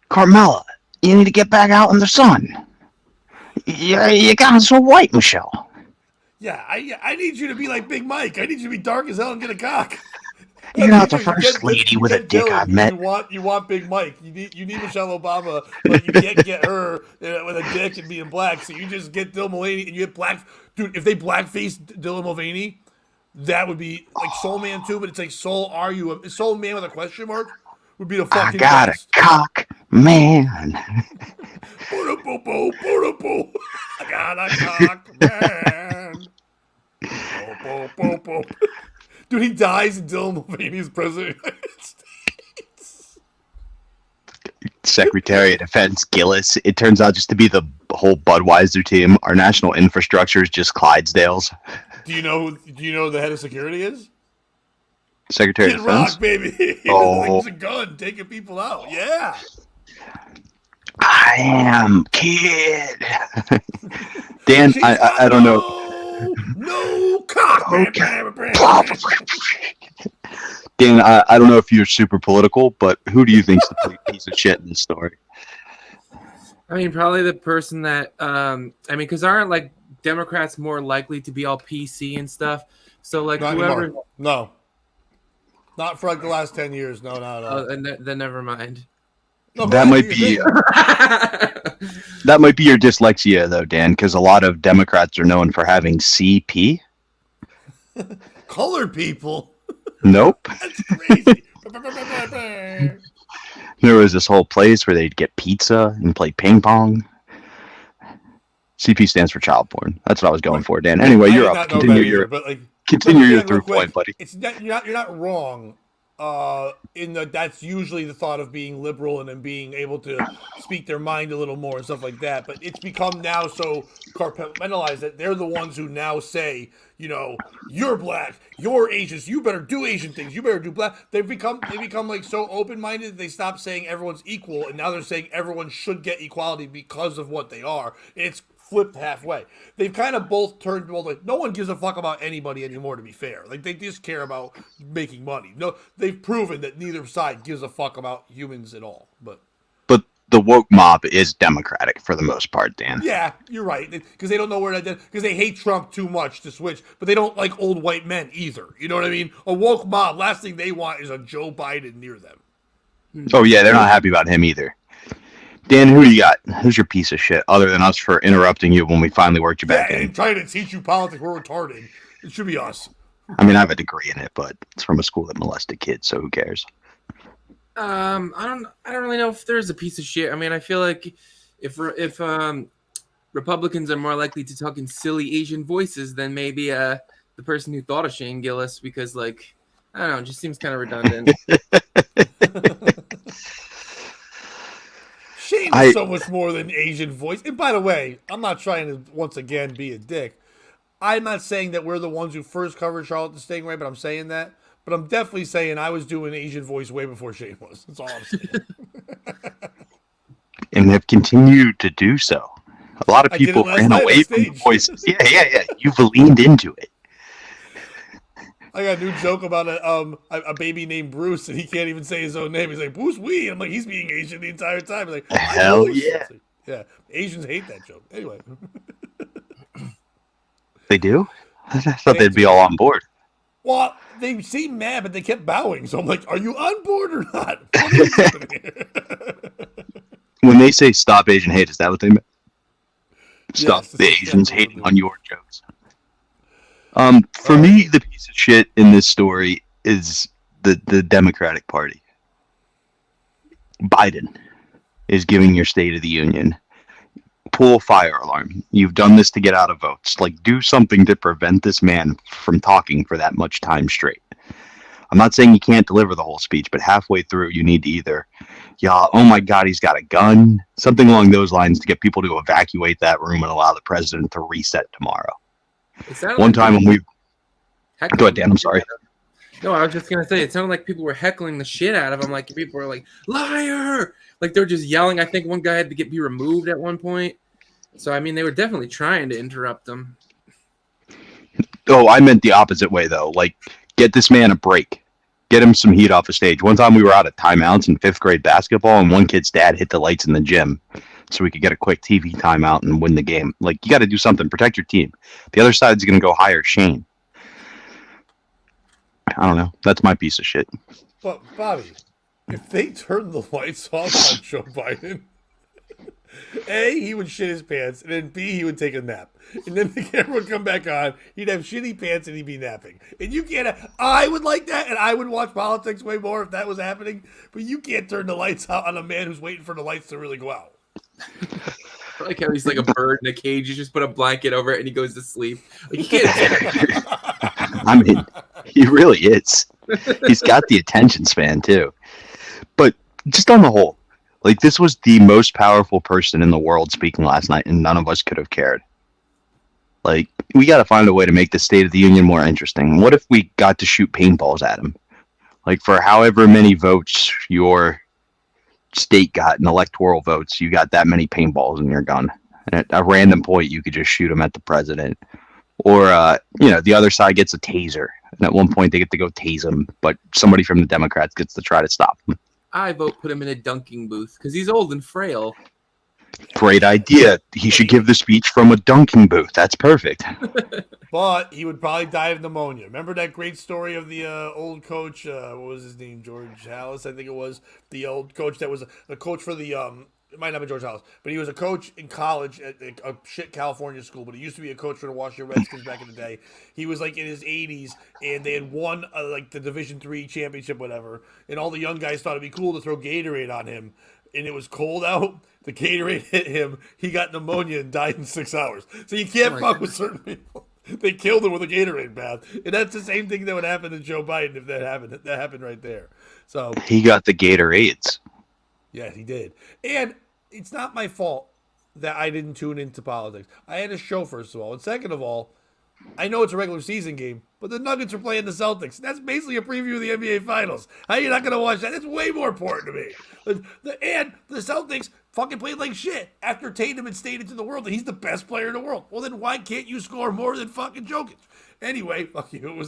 Carmela, you need to get back out in the sun. You got so white, Michelle. Yeah, I need you to be like Big Mike. I need you to be dark as hell and get a cock. You're not the first lady with a dick I've met. You want Big Mike. You need Michelle Obama, but you can't get her with a dick and being black. So you just get Dylan Mulvaney and you get black. Dude, if they blackface Dylan Mulvaney, that would be like Soul Man too. But it's like Soul Soul Man with a question mark would be the fucking. I got best. A cock man. I got a cock man. Dude, he dies and Dylan Mulvaney is president of the United States. Secretary of Defense Gillis. It turns out just to be the whole Budweiser team. Our national infrastructure is just Clydesdales. Do you know who the head of security is? Secretary of Defense? Rock, baby. Oh. He's a gun taking people out. Yeah. I am kid. Dan, She's I don't know. No cock. Okay. Dan, I don't know if you're super political, but who do you think's the piece of shit in this story? I mean, probably the person that because aren't like Democrats more likely to be all PC and stuff? So like Not whoever. anymore. No. Not for like the last 10 years. No. Then never mind. No, That might be that might be your dyslexia though, Dan, because a lot of Democrats are known for having CP. Colored people. Nope. That's crazy. There was this whole place where they'd get pizza and play ping pong. CP stands for child porn. That's what I was going for, Dan. Anyway, you're up. Continue your through point, buddy. It's not, you're not wrong. In that that's usually the thought of being liberal and then being able to speak their mind a little more and stuff like that. But it's become now so compartmentalized that they're the ones who now say, you're black, you're Asians, you better do Asian things, you better do black. They become like so open-minded they stop saying everyone's equal, and now they're saying everyone should get equality because of what they are. And it's flipped halfway. They've kind of both turned like no one gives a fuck about anybody anymore, to be fair. Like they just care about making money. No, they've proven that neither side gives a fuck about humans at all. But the woke mob is Democratic for the most part, Dan. Yeah, you're right. Because they don't know where to, because they hate Trump too much to switch, but they don't like old white men either. You know what I mean? A woke mob, last thing they want is a Joe Biden near them. Oh yeah, they're not happy about him either. Dan, who do you got? Who's your piece of shit, other than us for interrupting you when we finally worked you back in? And trying to teach you politics, we're retarded. It should be us. I mean, I have a degree in it, but it's from a school that molested kids, so who cares? I don't really know if there's a piece of shit. I mean, I feel like if Republicans are more likely to talk in silly Asian voices than maybe the person who thought of Shane Gillis, because like I don't know, it just seems kind of redundant. Shane is so much more than Asian voice. And by the way, I'm not trying to once again be a dick. I'm not saying that we're the ones who first covered Charlotte the Stingray, but I'm saying that. But I'm definitely saying I was doing Asian voice way before Shane was. That's all I'm saying. And have continued to do so. A lot of people ran away from the voice. Yeah. You've leaned into it. I got a new joke about a baby named Bruce, and he can't even say his own name. He's like, Bruce Wee. I'm like, he's being Asian the entire time. I'm like, hell yeah. Like, yeah, Asians hate that joke. Anyway. They do? I thought they'd be all on board. Well, they seemed mad, but they kept bowing. So I'm like, are you on board or not? What are you doing here? When they say stop Asian hate, is that what they meant? Stop Yes, the Asians hating on your jokes. For me, the piece of shit in this story is the Democratic Party. Biden is giving your State of the Union. Pull a fire alarm. You've done this to get out of votes. Like, do something to prevent this man from talking for that much time straight. I'm not saying you can't deliver the whole speech, but halfway through, you need to either, oh my God, he's got a gun, something along those lines to get people to evacuate that room and allow the president to reset tomorrow. One time when we... Go ahead, Dan, I'm sorry. No, I was just going to say, it sounded like people were heckling the shit out of him. Like, people were like, liar! Like, they're just yelling. I think one guy had to be removed at one point. So, I mean, they were definitely trying to interrupt him. Oh, I meant the opposite way, though. Like, get this man a break. Get him some heat off the stage. One time we were out of timeouts in 5th grade basketball, and one kid's dad hit the lights in the gym so we could get a quick TV timeout and win the game. Like, you got to do something. Protect your team. The other side's going to go hire Shane. I don't know. That's my piece of shit. But, Bobby, if they turned the lights off on Joe Biden, A, he would shit his pants, and then B, he would take a nap. And then the camera would come back on, he'd have shitty pants, and he'd be napping. And you can't, I would like that, and I would watch politics way more if that was happening, but you can't turn the lights out on a man who's waiting for the lights to really go out. I like how he's like a bird in a cage. You just put a blanket over it, and he goes to sleep. Like, you can't. I mean, he really is. He's got the attention span, too. But just on the whole, like, this was the most powerful person in the world speaking last night, and none of us could have cared. Like, we got to find a way to make the State of the Union more interesting. What if we got to shoot paintballs at him? Like, for however many votes your state got in electoral votes, you got that many paintballs in your gun. And at a random point, you could just shoot them at the president. Or, the other side gets a taser. And at one point, they get to go tase him, but somebody from the Democrats gets to try to stop him. I vote put him in a dunking booth because he's old and frail. Great idea. He should give the speech from a dunking booth. That's perfect. But he would probably die of pneumonia. Remember that great story of the old coach? What was his name? George Hallis, I think it was. The old coach that was the coach for the it might not be George Hallis, but he was a coach in college at a shit California school. But he used to be a coach for the Washington Redskins back in the day. He was like in his 80s, and they had won like the Division III championship, whatever. And all the young guys thought it'd be cool to throw Gatorade on him. And it was cold out. The Gatorade hit him. He got pneumonia and died in 6 hours. So you can't fuck with certain people. They killed him with a Gatorade bath, and that's the same thing that would happen to Joe Biden if that happened. That happened right there. So he got the Gatorades. Yeah, he did. And it's not my fault that I didn't tune into politics. I had a show, first of all. And second of all, I know it's a regular season game, but the Nuggets are playing the Celtics. That's basically a preview of the NBA Finals. How are you not going to watch that? That's way more important to me. And the Celtics fucking played like shit after Tatum had stated to the world that he's the best player in the world. Well, then why can't you score more than fucking Jokic? Anyway, fuck you.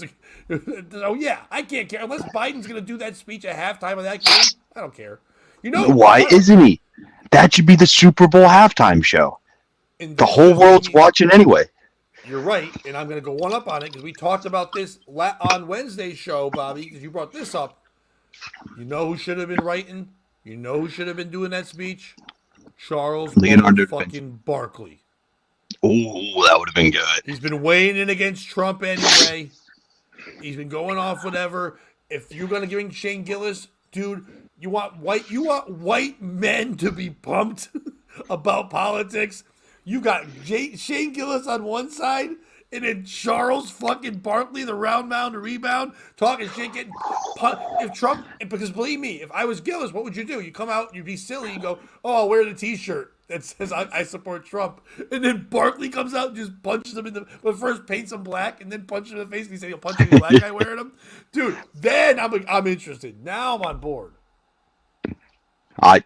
So yeah, I can't care. Unless Biden's going to do that speech at halftime of that game, I don't care. You know why isn't he? That should be the Super Bowl halftime show. The whole world's watching anyway. You're right, and I'm going to go one up on it because we talked about this on Wednesday's show, Bobby, because you brought this up. You know who should have been writing? You know who should have been doing that speech? Charles Leonardo fucking Barkley. Oh, that would have been good. He's been weighing in against Trump anyway. He's been going off whatever. If you're going to give him Shane Gillis, dude, you want white men to be pumped about politics? You got Shane Gillis on one side, and then Charles fucking Barkley, the round mound rebound, talking shit, getting if Trump, because believe me, if I was Gillis, what would you do? You come out, you'd be silly, and go, oh, I'll wear the t-shirt that says I support Trump. And then Barkley comes out and just punches him but first paints him black, and then punches him in the face, and he says, you'll punch the black guy wearing them? Dude, then I'm interested. Now I'm on board. I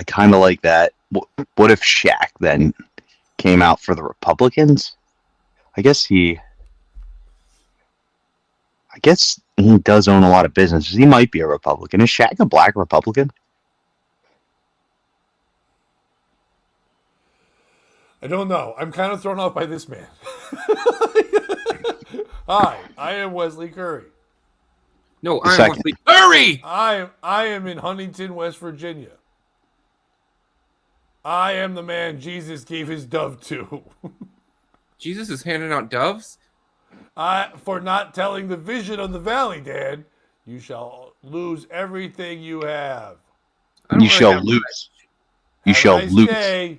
kind of like that. What if Shaq then came out for the Republicans? I guess he does own a lot of businesses. He might be a Republican. Is Shaq a black Republican? I don't know. I'm kind of thrown off by this man. Hi, I am Wesley Curry. No, I'm Wesley Curry! I am in Huntington, West Virginia. I am the man Jesus gave his dove to. Jesus is handing out doves? For not telling the vision of the valley, Dad. You shall lose everything you have. You shall lose. You shall lose. Day.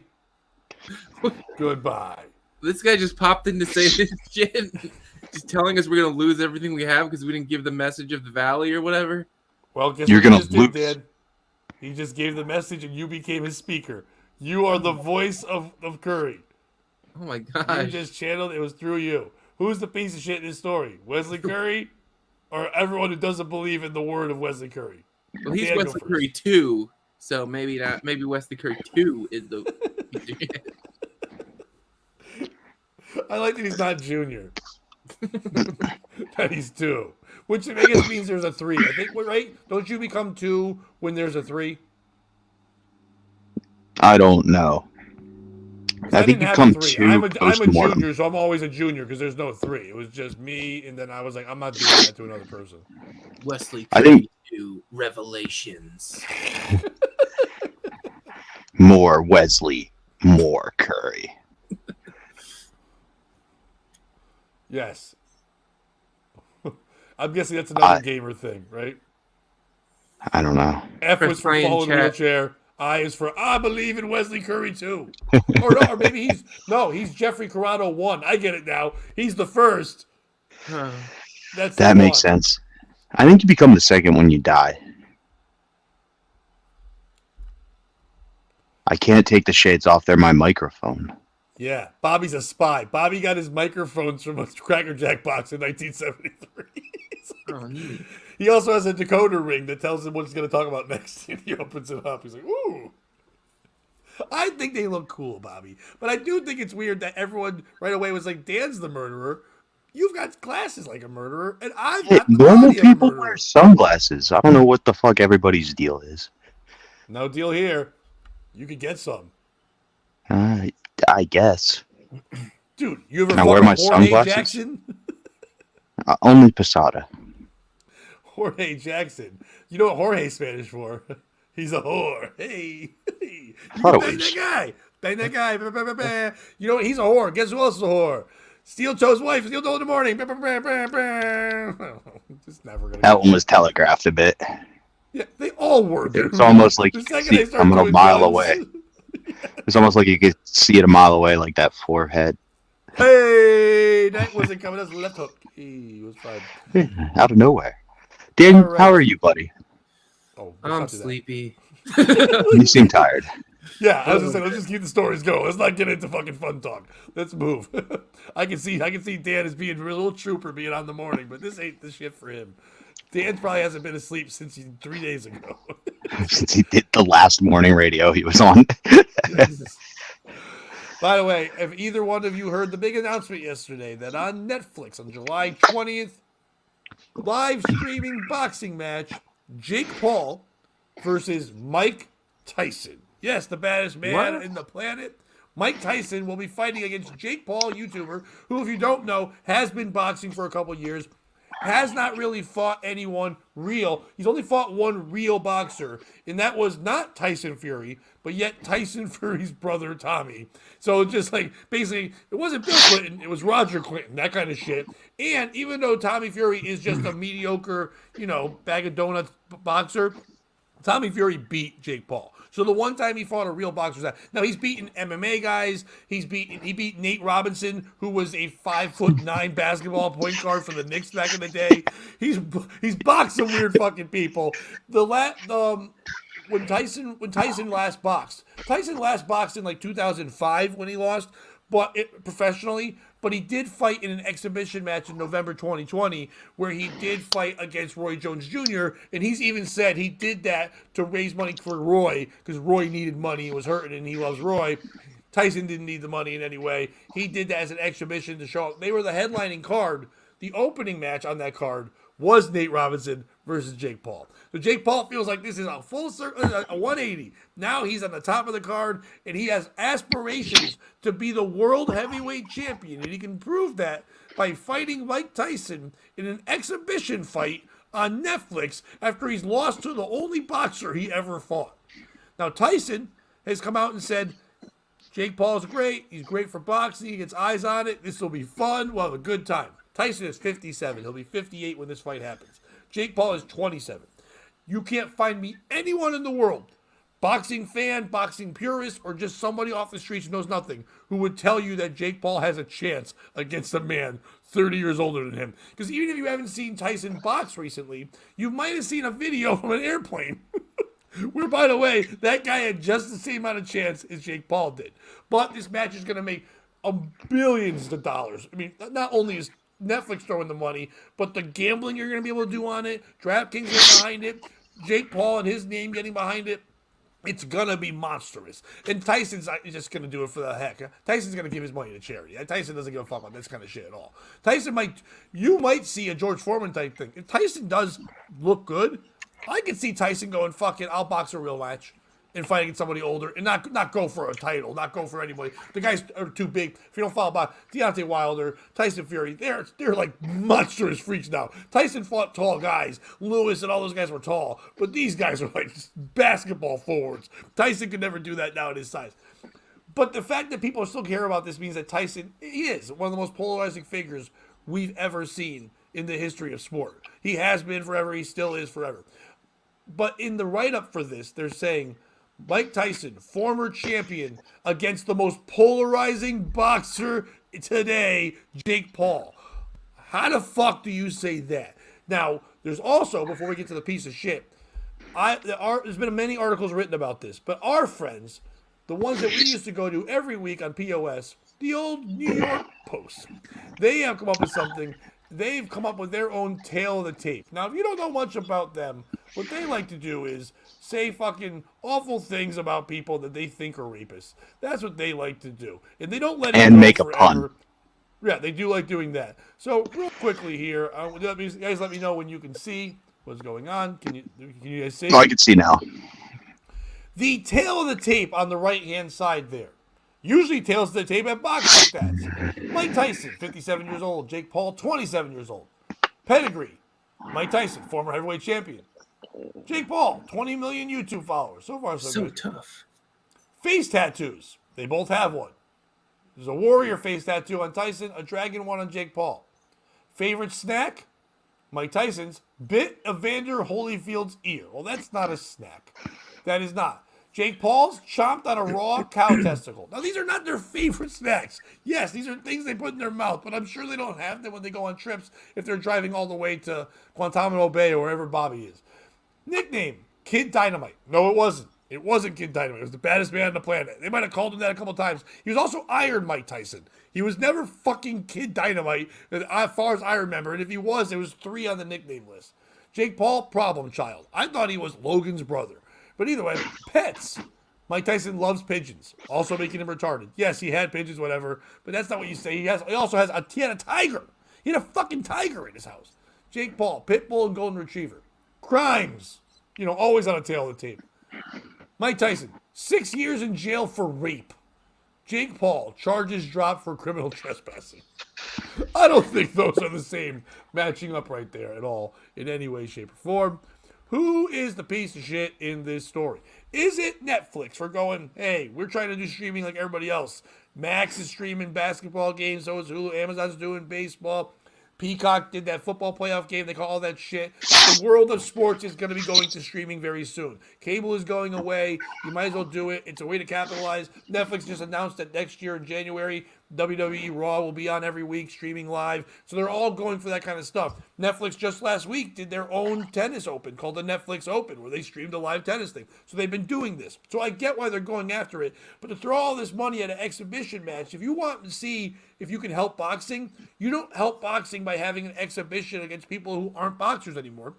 Goodbye. This guy just popped in to say this shit. Just telling us we're going to lose everything we have because we didn't give the message of the valley or whatever. Well, guess you're what going to lose. Dad? He just gave the message and you became his speaker. You are the voice of Curry. Oh my gosh. You just channeled. It was through you. Who's the piece of shit in this story? Wesley Curry or everyone who doesn't believe in the word of Wesley Curry? Well, he's Wesley Curry 2, so maybe not. Maybe Wesley Curry 2 is the... I like that he's not junior. That he's 2. Which I guess means there's a 3. I think, right? Don't you become 2 when there's a 3? I don't know. I think you come 2 I'm a junior, so I'm always a junior because there's no 3. It was just me, and then I was like, I'm not doing that to another person. Wesley Curry 2 Revelations. More Wesley, more Curry. Yes. I'm guessing that's another gamer thing, right? I don't know. F was for fall in wheelchair. I is for I believe in Wesley Curry too. or maybe he's Jeffrey Corrado 1. I get it now. He's the first. That makes sense. I think you become the second when you die. I can't take the shades off. They're my microphone. Yeah, Bobby's a spy. Bobby got his microphones from a Cracker Jack box in 1973. He also has a decoder ring that tells him what he's going to talk about next. And he opens it up. He's like, ooh. I think they look cool, Bobby. But I do think it's weird that everyone right away was like, Dan's the murderer. You've got glasses like a murderer, and I've got the Normal body of a people murderer. wear sunglasses. I don't know what the fuck everybody's deal is. No deal here. You could get some. I guess. Dude, you ever Can I wear fuck my Jorge sunglasses? Jackson? Only Posada. Jorge Jackson. You know what Jorge's Spanish for? He's a whore. Hey. You thought can it bang was- that guy. Bang that guy. Bah, bah, bah, bah. You know what? He's a whore. Guess who else is a whore? Steel Toe's wife. Steel Toe in the morning. Bah, bah, bah, bah, bah. Just never gonna. That one was telegraphed a bit. Yeah, they all were. Dude. It's almost like The you second could see they it start coming a doing mile drugs. away. It's almost like you could see it a mile away, like that forehead. Hey, that wasn't coming. That's left hook. He was fine. Out of nowhere. Dan, All right. how are you, buddy? Oh, let's I'm not do that. sleepy. You seem tired. Yeah, I was just saying, let's just keep the stories going. Let's not get into fucking fun talk. Let's move. I can see Dan as being a little trooper being on the morning, but this ain't the shit for him. Dan probably hasn't been asleep since 3 days ago. Since he did the last morning radio he was on. By the way, if either one of you heard the big announcement yesterday that on Netflix on July 20th, live streaming boxing match, Jake Paul versus Mike Tyson. Yes, the baddest man What? in the planet. Mike Tyson will be fighting against Jake Paul, YouTuber, who, if you don't know, has been boxing for a couple years, has not really fought anyone real. He's only fought one real boxer, and that was not Tyson Fury, but yet Tyson Fury's brother, Tommy. So it's just like, basically, it wasn't Bill Clinton, it was Roger Clinton, that kind of shit. And even though Tommy Fury is just a mediocre, bag of donuts boxer, Tommy Fury beat Jake Paul. So the one time he fought a real boxer was that. Now he's beaten MMA guys. He beat Nate Robinson, who was a 5'9" basketball point guard for the Knicks back in the day. He's boxed some weird fucking people. When Tyson last boxed in like 2005 when he lost, but professionally. But he did fight in an exhibition match in November 2020 where he did fight against Roy Jones Jr. And he's even said he did that to raise money for Roy because Roy needed money. He was hurting and he loves Roy. Tyson didn't need the money in any way. He did that as an exhibition to show up. They were the headlining card. The opening match on that card was Nate Robinson versus Jake Paul. So Jake Paul feels like this is a full circle, a 180. Now he's on the top of the card, and he has aspirations to be the world heavyweight champion. And he can prove that by fighting Mike Tyson in an exhibition fight on Netflix after he's lost to the only boxer he ever fought. Now Tyson has come out and said, Jake Paul's great. He's great for boxing. He gets eyes on it. This will be fun. We'll have a good time. Tyson is 57. He'll be 58 when this fight happens. Jake Paul is 27. You can't find me anyone in the world, boxing fan, boxing purist, or just somebody off the streets who knows nothing, who would tell you that Jake Paul has a chance against a man 30 years older than him. Because even if you haven't seen Tyson box recently, you might have seen a video from an airplane where, by the way, that guy had just the same amount of chance as Jake Paul did. But this match is going to make billions of dollars. I mean, not only is Netflix throwing the money, but the gambling you're going to be able to do on it, DraftKings getting behind it, Jake Paul and his name getting behind it, it's going to be monstrous. And Tyson's just going to do it for the heck. Tyson's going to give his money to charity. Tyson doesn't give a fuck about this kind of shit at all. You might see a George Foreman type thing. If Tyson does look good, I could see Tyson going, fuck it, I'll box a real match and fight against somebody older and not go for a title, not go for anybody. The guys are too big. If you don't follow about Deontay Wilder, Tyson Fury, they're like monstrous freaks now. Tyson fought tall guys. Lewis and all those guys were tall, but these guys are like basketball forwards. Tyson could never do that now at his size. But the fact that people still care about this means that Tyson is one of the most polarizing figures we've ever seen in the history of sport. He has been forever. He still is forever. But in the write-up for this, they're saying Mike Tyson, former champion, against the most polarizing boxer today, Jake Paul. How the fuck do you say that? Now, there's also, before we get to the piece of shit, there's been many articles written about this, but our friends, the ones that we used to go to every week on POS, the old New York Post, they have come up with something they've come up with their own tail of the tape. Now, if you don't know much about them, what they like to do is say fucking awful things about people that they think are rapists. That's what they like to do. And they don't let it And go make a forever. pun. Yeah, they do like doing that. So, real quickly here, guys let me know when you can see what's going on. Can you guys see? Oh, I can see now. The tail of the tape on the right-hand side there. Usually tails of the tape have boxing stats. Mike Tyson, 57 years old. Jake Paul, 27 years old. Pedigree. Mike Tyson, former heavyweight champion. Jake Paul, 20 million YouTube followers. So far, so good. Tough. Face tattoos. They both have one. There's a warrior face tattoo on Tyson, a dragon one on Jake Paul. Favorite snack? Mike Tyson's bit Evander Holyfield's ear. Well, that's not a snack. That is not. Jake Paul's chomped on a raw cow testicle. Now, these are not their favorite snacks. Yes, these are things they put in their mouth, but I'm sure they don't have them when they go on trips if they're driving all the way to Guantanamo Bay or wherever Bobby is. Nickname, Kid Dynamite. No, it wasn't. It wasn't Kid Dynamite. It was the baddest man on the planet. They might have called him that a couple times. He was also Iron Mike Tyson. He was never fucking Kid Dynamite, as far as I remember. And if he was, there was 3 on the nickname list. Jake Paul, problem child. I thought he was Logan's brother. But either way, pets. Mike Tyson loves pigeons, also making him retarded. Yes, he had pigeons, whatever, but that's not what you say. He also had a tiger. He had a fucking tiger in his house. Jake Paul, pit bull and golden retriever. Crimes, always on a tail of the tape. Mike Tyson, 6 years in jail for rape. Jake Paul, charges dropped for criminal trespassing. I don't think those are the same matching up right there at all in any way, shape, or form. Who is the piece of shit in this story? Is it Netflix for going, hey, we're trying to do streaming like everybody else? Max is streaming basketball games, so is Hulu. Amazon's doing baseball. Peacock did that football playoff game. They call all that shit. The world of sports is going to be going to streaming very soon. Cable is going away. You might as well do it. It's a way to capitalize. Netflix just announced that next year in January, WWE Raw will be on every week, streaming live. So they're all going for that kind of stuff. Netflix just last week did their own tennis open called the Netflix Open, where they streamed a live tennis thing. So they've been doing this. So I get why they're going after it. But to throw all this money at an exhibition match, if you want to see if you can help boxing, you don't help boxing by having an exhibition against people who aren't boxers anymore.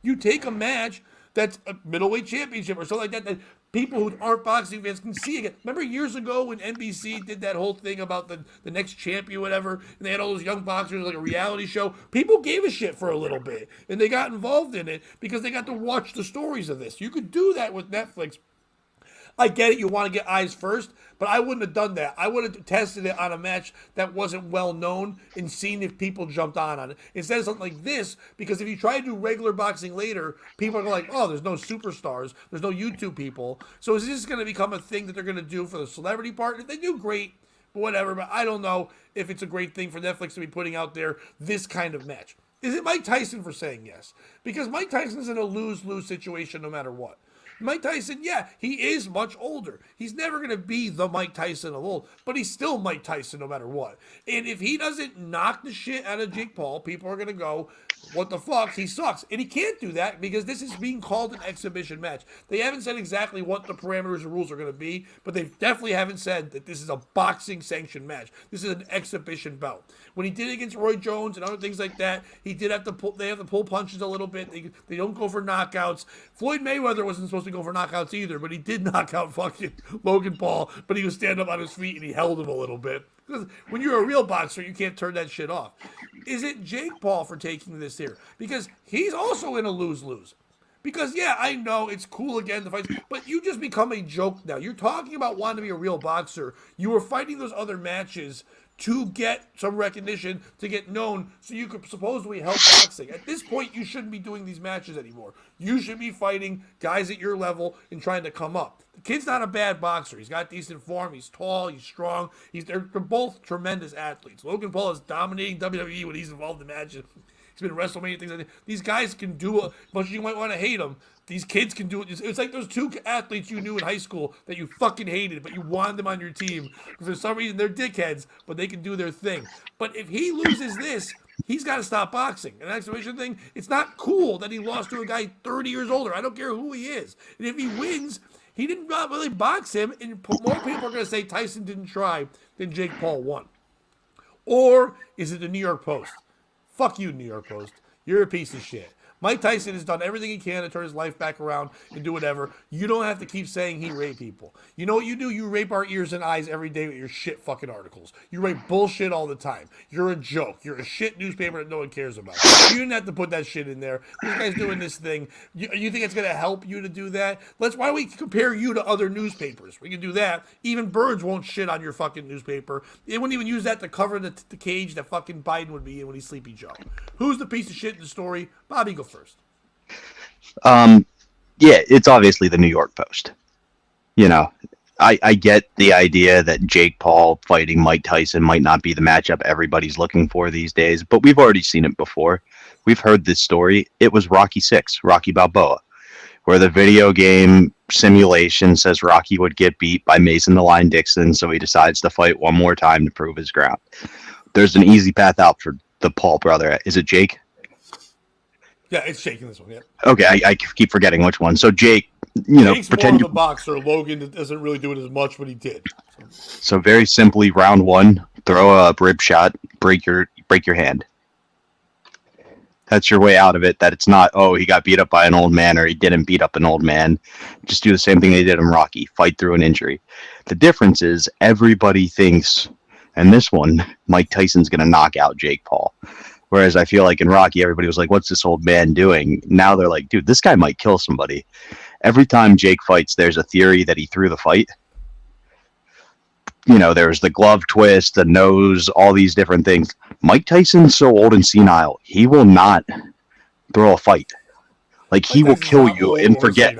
You take a match that's a middleweight championship or something like that people who aren't boxing fans can see again. Remember years ago when NBC did that whole thing about the next champion, whatever, and they had all those young boxers, like a reality show? People gave a shit for a little bit, and they got involved in it because they got to watch the stories of this. You could do that with Netflix. I get it, you want to get eyes first, but I wouldn't have done that. I would have tested it on a match that wasn't well known and seen if people jumped on it. Instead of something like this, because if you try to do regular boxing later, people are like, oh, there's no superstars, there's no YouTube people. So is this going to become a thing that they're going to do for the celebrity part? If they do, great, but whatever. But I don't know if it's a great thing for Netflix to be putting out there this kind of match. Is it Mike Tyson for saying yes? Because Mike Tyson's in a lose-lose situation no matter what. Mike Tyson, yeah, he is much older. He's never going to be the Mike Tyson of old, but he's still Mike Tyson no matter what. And if he doesn't knock the shit out of Jake Paul, people are going to go, what the fuck? He sucks. And he can't do that because this is being called an exhibition match. They haven't said exactly what the parameters and rules are going to be, but they definitely haven't said that this is a boxing sanctioned match. This is an exhibition bout. When he did it against Roy Jones and other things like that, he did have to pull, they have to pull punches a little bit. They don't go for knockouts. Floyd Mayweather wasn't supposed to go for knockouts either, but he did knock out fucking Logan Paul, but he was standing up on his feet and he held him a little bit. Because when you're a real boxer, you can't turn that shit off. Is it Jake Paul for taking this here? Because he's also in a lose-lose. Because, yeah, I know it's cool again to fight, but you just become a joke now. You're talking about wanting to be a real boxer. You were fighting those other matches to get some recognition, to get known, so you could supposedly help boxing. At this point, you shouldn't be doing these matches anymore. You should be fighting guys at your level and trying to come up. The kid's not a bad boxer. He's got decent form. He's tall. He's strong. They're both tremendous athletes. Logan Paul is dominating WWE when he's involved in matches. He's been in WrestleMania, things like that. These guys can do as much as you might want to hate them. These kids can do it. It's like those two athletes you knew in high school that you fucking hated, but you wanted them on your team. For some reason, they're dickheads, but they can do their thing. But if he loses this, he's got to stop boxing. An exhibition thing, it's not cool that he lost to a guy 30 years older. I don't care who he is. And if he wins, he didn't really box him, and more people are going to say Tyson didn't try than Jake Paul won. Or is it the New York Post? Fuck you, New York Post. You're a piece of shit. Mike Tyson has done everything he can to turn his life back around and do whatever. You don't have to keep saying he raped people. You know what you do? You rape our ears and eyes every day with your shit fucking articles. You write bullshit all the time. You're a joke. You're a shit newspaper that no one cares about. You didn't have to put that shit in there. This guy's doing this thing. You think it's going to help you to do that? Why don't we compare you to other newspapers? We can do that. Even birds won't shit on your fucking newspaper. They wouldn't even use that to cover the cage that fucking Biden would be in when he's Sleepy Joe. Who's the piece of shit in the story? Bobby, go first. Yeah, it's obviously the New York Post. You know, I get the idea that Jake Paul fighting Mike Tyson might not be the matchup everybody's looking for these days, but we've already seen it before. We've heard this story. It was Rocky 6, Rocky Balboa, where the video game simulation says Rocky would get beat by Mason the Lion Dixon, so he decides to fight one more time to prove his ground. There's an easy path out for the Paul brother. Is it Jake? Yeah, it's Jake in this one, yeah. Okay, I keep forgetting which one. So Jake, Jake's pretend more of a boxer. Logan doesn't really do it as much, but he did. So very simply, round one, throw a rib shot, break your hand. That's your way out of it. That it's not, oh, he got beat up by an old man or he didn't beat up an old man. Just do the same thing they did in Rocky, fight through an injury. The difference is everybody thinks, and this one, Mike Tyson's going to knock out Jake Paul. Whereas I feel like in Rocky, everybody was like, what's this old man doing? Now they're like, dude, this guy might kill somebody. Every time Jake fights, there's a theory that he threw the fight. There's the glove twist, the nose, all these different things. Mike Tyson's so old and senile, he will not throw a fight. Like, he will kill you and forget.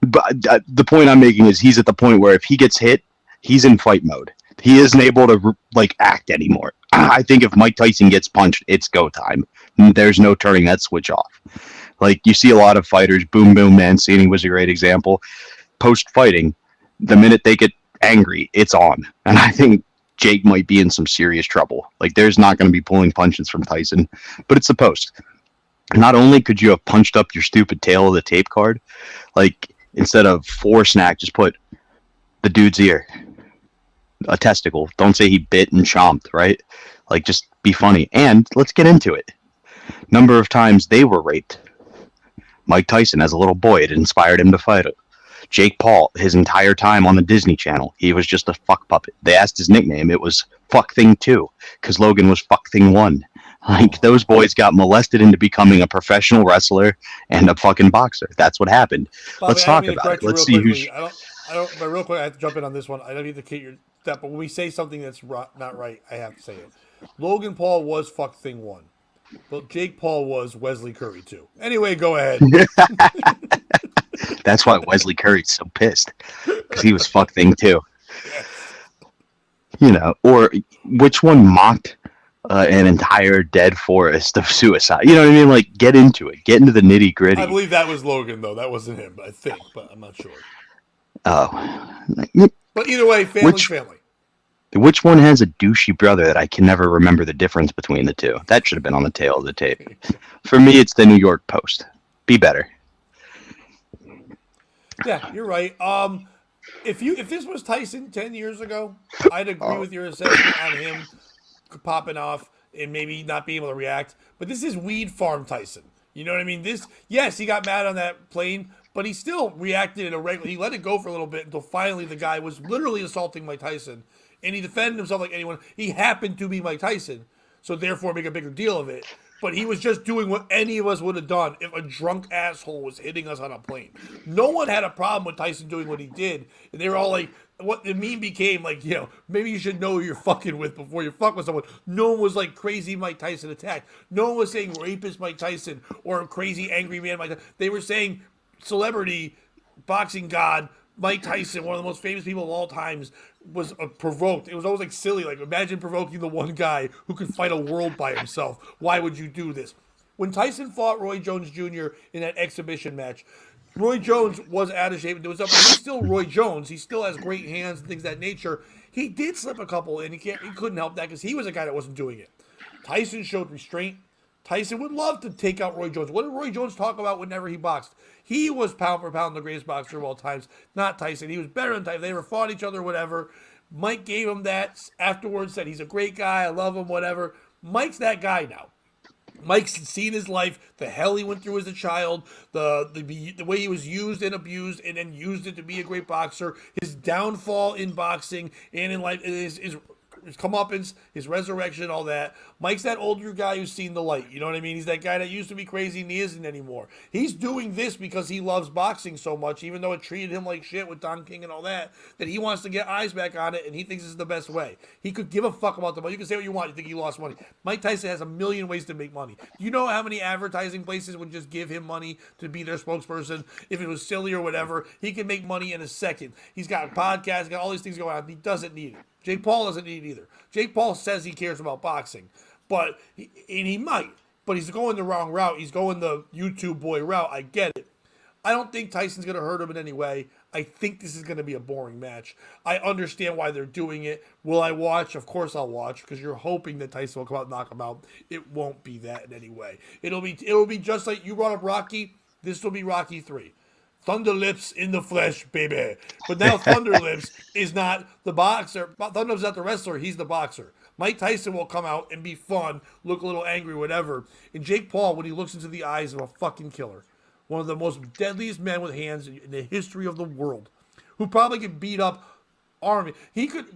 But the point I'm making is he's at the point where if he gets hit, he's in fight mode. He isn't able to, act anymore. I think if Mike Tyson gets punched, it's go time. There's no turning that switch off. You see a lot of fighters, Boom Boom Mancini was a great example. Post-fighting, the minute they get angry, it's on. And I think Jake might be in some serious trouble. There's not going to be pulling punches from Tyson, but it's the post. Not only could you have punched up your stupid tail of the tape card, instead of 4 snack, just put the dude's ear, a testicle. Don't say he bit and chomped, right? Just be funny. And let's get into it. Number of times they were raped. Mike Tyson, as a little boy, it inspired him to fight it. Jake Paul, his entire time on the Disney Channel, he was just a fuck puppet. They asked his nickname. It was Fuck Thing 2, because Logan was Fuck Thing 1. Those boys got molested into becoming a professional wrestler and a fucking boxer. That's what happened. Bobby, let's talk about it. Let's see who's... But real quick, I have to jump in on this one. I don't need to keep your step, but when we say something that's not right, I have to say it. Logan Paul was Fuck Thing 1. But Jake Paul was Wesley Curry 2. Anyway, go ahead. That's why Wesley Curry's so pissed, because he was Fuck Thing 2. Yes. Or which one mocked an entire dead forest of suicide? You know what I mean? Get into it. Get into the nitty gritty. I believe that was Logan, though. That wasn't him, I think, but I'm not sure. Oh. But either way, family. Which one has a douchey brother that I can never remember the difference between the two? That should have been on the tail of the tape. For me, it's the New York Post. Be better. Yeah, you're right. If this was Tyson 10 years ago, I'd agree with your assessment on him popping off and maybe not being able to react. But this is Weed Farm Tyson. You know what I mean? Yes, he got mad on that plane, but he still reacted in a regular. He let it go for a little bit until finally the guy was literally assaulting Mike Tyson, and he defended himself like anyone. He happened to be Mike Tyson, so therefore make a bigger deal of it. But he was just doing what any of us would have done if a drunk asshole was hitting us on a plane. No one had a problem with Tyson doing what he did. And they were all like, what the meme became maybe you should know who you're fucking with before you fuck with someone. No one was like crazy Mike Tyson attack. No one was saying rapist Mike Tyson or crazy angry man Mike Tyson. They were saying celebrity, boxing god, Mike Tyson, one of the most famous people of all times, was provoked. It was always silly. Imagine provoking the one guy who could fight a world by himself. Why would you do this? When Tyson fought Roy Jones Jr. in that exhibition match, Roy Jones was out of shape. He's still Roy Jones. He still has great hands and things of that nature. He did slip a couple, and he couldn't help that because he was a guy that wasn't doing it. Tyson showed restraint. Tyson would love to take out Roy Jones. What did Roy Jones talk about whenever he boxed? He was pound for pound the greatest boxer of all times, not Tyson. He was better than Tyson. They never fought each other, whatever. Mike gave him that afterwards, said he's a great guy, I love him, whatever. Mike's that guy now. Mike's seen his life, the hell he went through as a child, the way he was used and abused, and then used it to be a great boxer. His downfall in boxing and in life, his comeuppance, his resurrection, all that. Mike's that older guy who's seen the light. You know what I mean? He's that guy that used to be crazy and he isn't anymore. He's doing this because he loves boxing so much, even though it treated him like shit with Don King and all that, that he wants to get eyes back on it and he thinks this is the best way. He could give a fuck about the money. You can say what you want. You think he lost money. Mike Tyson has a million ways to make money. Do you know how many advertising places would just give him money to be their spokesperson? If it was silly or whatever, he can make money in a second. He's got a podcast, he's got all these things going on. He doesn't need it. Jake Paul doesn't need it either. Jake Paul says he cares about boxing, and he might, but he's going the wrong route. He's going the YouTube boy route. I get it. I don't think Tyson's going to hurt him in any way. I think this is going to be a boring match. I understand why they're doing it. Will I watch? Of course I'll watch, because you're hoping that Tyson will come out and knock him out. It won't be that in any way. It'll be just like you brought up Rocky. This will be Rocky 3. Thunder Lips in the flesh, baby. But now Thunder Lips is not the boxer. Thunder Lips is not the wrestler. He's the boxer. Mike Tyson will come out and be fun, look a little angry, whatever. And Jake Paul, when he looks into the eyes of a fucking killer, one of the most deadliest men with hands in the history of the world, who probably could beat up army.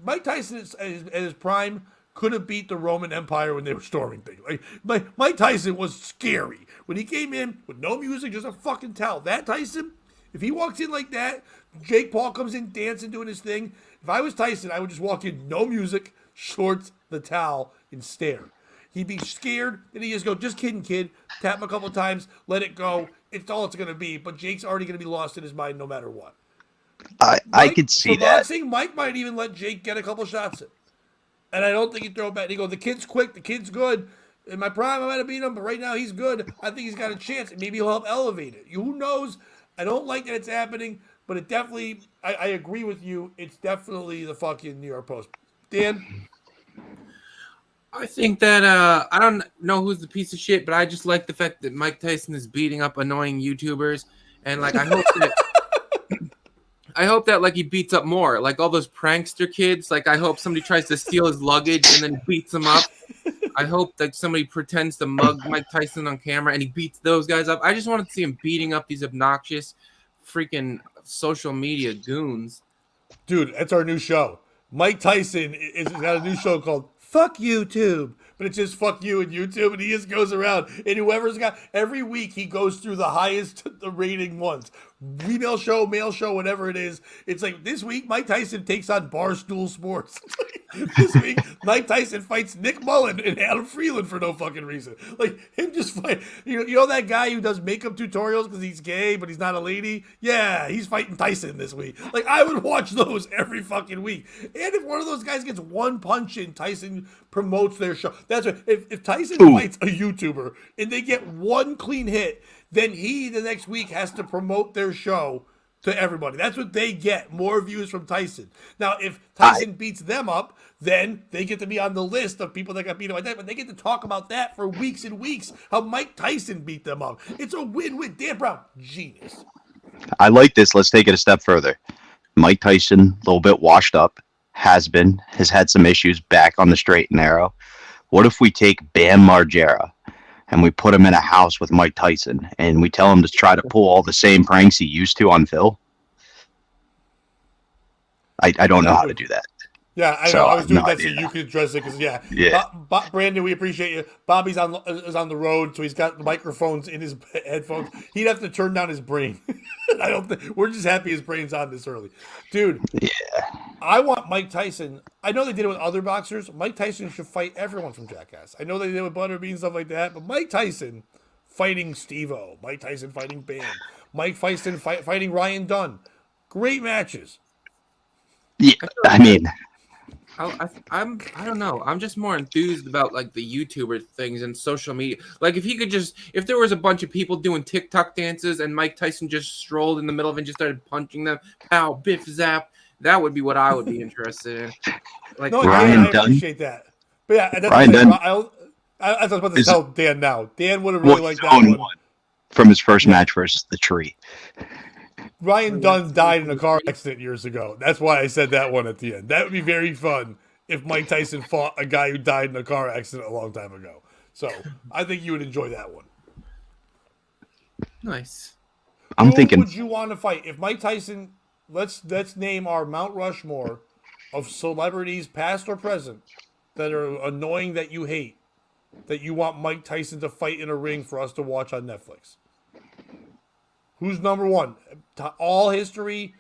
Mike Tyson at his prime could have beat the Roman Empire when they were storming things. Like Mike Tyson was scary. When he came in with no music, just a fucking towel. That Tyson, if he walks in like that, Jake Paul comes in dancing, doing his thing. If I was Tyson, I would just walk in, no music, shorts, the towel, and stare. He'd be scared, and he'd just go, just kidding, kid. Tap him a couple of times, let it go. It's all it's going to be. But Jake's already going to be lost in his mind no matter what. I could see that. Boxing, Mike might even let Jake get a couple shots in. And I don't think he'd throw it back. He goes, the kid's quick, the kid's good. In my prime, I might have beat him, but right now he's good. I think he's got a chance. Maybe he'll help elevate it. Who knows? I don't like that it's happening, but it definitely, I agree with you. It's definitely the fucking New York Post. Dan? I think that, I don't know who's the piece of shit, but I just like the fact that Mike Tyson is beating up annoying YouTubers. And, like, I hope that, like, he beats up more. Like, all those prankster kids. Like, I hope somebody tries to steal his luggage and then beats him up. I hope that somebody pretends to mug Mike Tyson on camera and he beats those guys up. I just wanted to see him beating up these obnoxious freaking social media goons. Dude, that's our new show. Mike Tyson has got a new show called Fuck YouTube. But it's just fuck you and YouTube, and he just goes around. And whoever's got, every week he goes through the highest the rating ones. Female show, male show, whatever it is. It's like this week, Mike Tyson takes on Barstool Sports. This week, Mike Tyson fights Nick Mullen and Adam Freeland for no fucking reason. Like, him just fight. You know that guy who does makeup tutorials because he's gay, but he's not a lady? Yeah, he's fighting Tyson this week. Like, I would watch those every fucking week. And if one of those guys gets one punch in, Tyson promotes their show. That's right. If Tyson fights a YouTuber and they get one clean hit, then he, the next week, has to promote their show to everybody. That's what they get, more views from Tyson. Now, if Tyson beats them up, then they get to be on the list of people that got beat up like that, but they get to talk about that for weeks and weeks, how Mike Tyson beat them up. It's a win-win. Dan Brown, genius. I like this. Let's take it a step further. Mike Tyson, a little bit washed up, has had some issues back on the straight and narrow. What if we take Bam Margera and we put him in a house with Mike Tyson and we tell him to try to pull all the same pranks he used to on Phil? I don't know how to do that. Yeah, I know. I was doing that so you could address it because, yeah. Brandon, we appreciate you. Bobby's is on the road, so he's got the microphones in his headphones. He'd have to turn down his brain. I don't think we're just happy his brain's on this early, dude. Yeah, I want Mike Tyson. I know they did it with other boxers. Mike Tyson should fight everyone from Jackass. I know they did it with Butterbean and stuff like that, but Mike Tyson fighting Steve-O, Mike Tyson fighting Bam, Mike Tyson fighting Ryan Dunn. Great matches. Yeah, I mean. I don't know. I'm just more enthused about like the YouTuber things and social media. Like if there was a bunch of people doing TikTok dances and Mike Tyson just strolled in the middle of it and just started punching them, pow, biff, zap, that would be what I would be interested in. Like no, Ryan I Dunn. appreciate that. But yeah, that's Ryan Dunn. I was about to tell Dan now. Dan would have really liked that one. From his first match versus the Tree. Ryan Dunn died in a car accident years ago. That's why I said that one at the end. That would be very fun if Mike Tyson fought a guy who died in a car accident a long time ago. So I think you would enjoy that one. Nice. I'm Who thinking would you want to fight if Mike Tyson? Let's name our Mount Rushmore of celebrities, past or present, that are annoying that you hate, that you want Mike Tyson to fight in a ring for us to watch on Netflix. Who's number one? All history,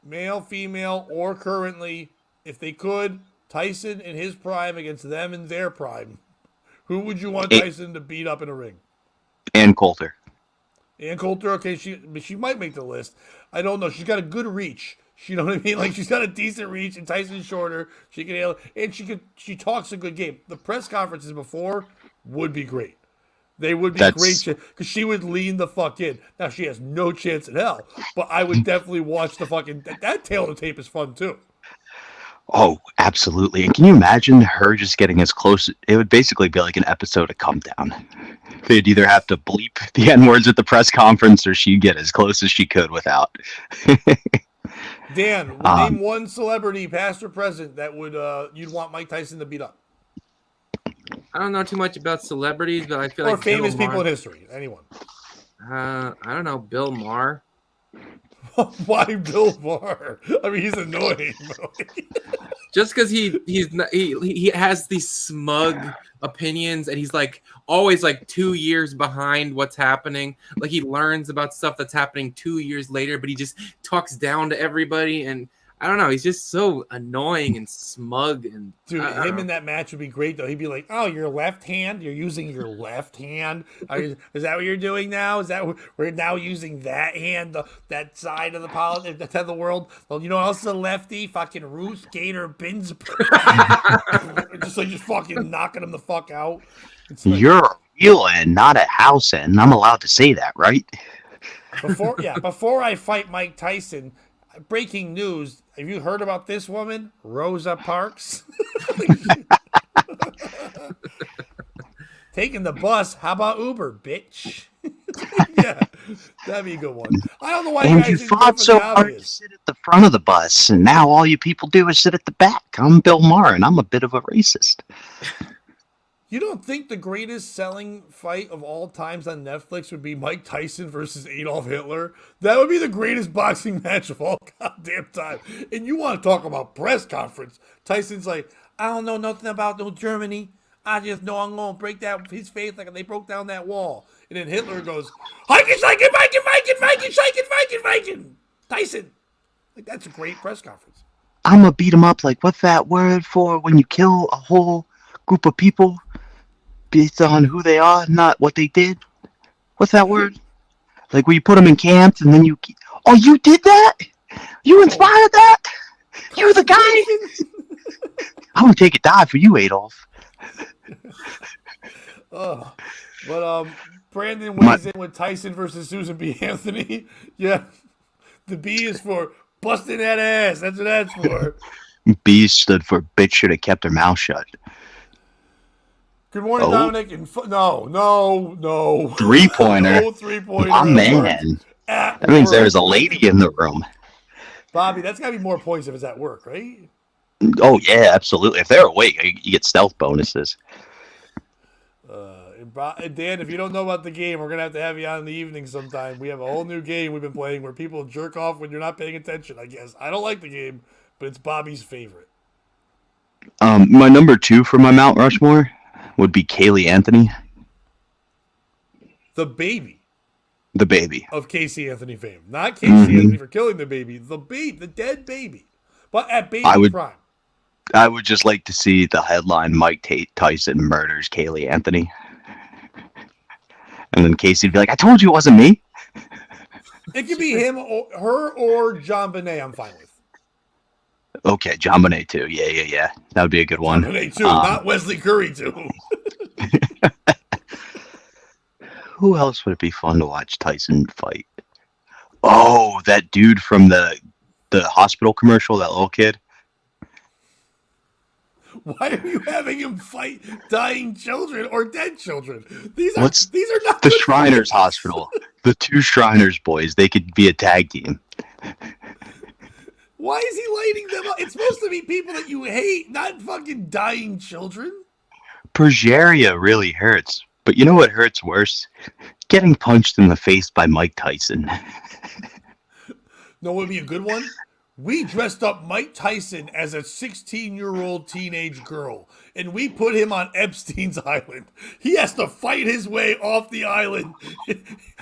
male, female, or currently, if they could, Tyson in his prime against them in their prime. Who would you want Tyson to beat up in a ring? Ann Coulter. Ann Coulter, okay, she might make the list. I don't know. She's got a good reach. You know what I mean? Like, she's got a decent reach, and Tyson's shorter. She can handle, and she talks a good game. The press conferences before would be great. They would be great because she would lean the fuck in. Now she has no chance in hell, but I would definitely watch the fucking that tail of the tape is fun too. Oh, absolutely. And can you imagine her just getting as close? It would basically be like an episode of Come Down. They'd either have to bleep the N words at the press conference or she'd get as close as she could without. Dan, name one celebrity, past or present, that would you'd want Mike Tyson to beat up. I don't know too much about celebrities, but I feel like famous people in history. Anyone? I don't know. Bill Maher. Why Bill Maher? I mean, he's annoying. Just because he has these smug opinions, and he's like always like 2 years behind what's happening. Like he learns about stuff that's happening 2 years later, but he just talks down to everybody. And I don't know. He's just so annoying and smug. And dude, him in that match would be great though. He'd be like, "Oh, your left hand. You're using your left hand. Is that what you're doing now? Is that we're now using that hand, that side of the world? Well, you know, also lefty, fucking Ruth Gator Binsberg, just fucking knocking him the fuck out. Like, you're a real and not a house and I'm allowed to say that, right? Before I fight Mike Tyson. Breaking news. Have you heard about this woman? Rosa Parks? Taking the bus. How about Uber, bitch? Yeah, that'd be a good one. I don't know why and you fought so hard to sit at the front of the bus, and now all you people do is sit at the back. I'm Bill Maher, and I'm a bit of a racist. You don't think the greatest selling fight of all times on Netflix would be Mike Tyson versus Adolf Hitler? That would be the greatest boxing match of all goddamn time. And you want to talk about press conference. Tyson's like, I don't know nothing about no Germany. I just know I'm going to break that his face like they broke down that wall. And then Hitler goes, Viking, Tyson. Like, that's a great press conference. I'm going to beat him up like, what's that word for when you kill a whole group of people based on who they are, not what they did? What's that word? Like when you put them in camps and then you did that? You inspired that? You're the guy? I'm going to take a dive for you, Adolf. But Brandon weighs in with Tyson versus Susan B. Anthony. Yeah. The B is for busting that ass. That's what that's for. B stood for bitch should have kept her mouth shut. Good morning, Dominic. And no. 3-pointer. No 3-pointer. My man. That means there's a lady in the room. Bobby, that's got to be more points if it's at work, right? Oh, yeah, absolutely. If they're awake, you get stealth bonuses. And Dan, if you don't know about the game, we're going to have you on in the evening sometime. We have a whole new game we've been playing where people jerk off when you're not paying attention, I guess. I don't like the game, but it's Bobby's favorite. My number 2 for my Mount Rushmore would be Kaylee Anthony. The baby. The baby. Of Casey Anthony fame. Not Casey Anthony for killing the baby. The dead baby. But at baby prime. I would just like to see the headline, Mike Tyson murders Kaylee Anthony. And then Casey would be like, I told you it wasn't me. It could be him, her, or John Bonet. I'm fine with. Okay, John Bonet too. Yeah. That would be a good one. John Bonet too, not Wesley Curry too. Who else would it be fun to watch Tyson fight? Oh, that dude from the hospital commercial, that little kid. Why are you having him fight dying children or dead children? These are not the Shriners Hospital. The 2 Shriners boys. They could be a tag team. Why is he lighting them up? It's supposed to be people that you hate, not fucking dying children. Progeria really hurts. But you know what hurts worse? Getting punched in the face by Mike Tyson. No, what would be a good one? We dressed up Mike Tyson as a 16-year-old teenage girl, and we put him on Epstein's island. He has to fight his way off the island,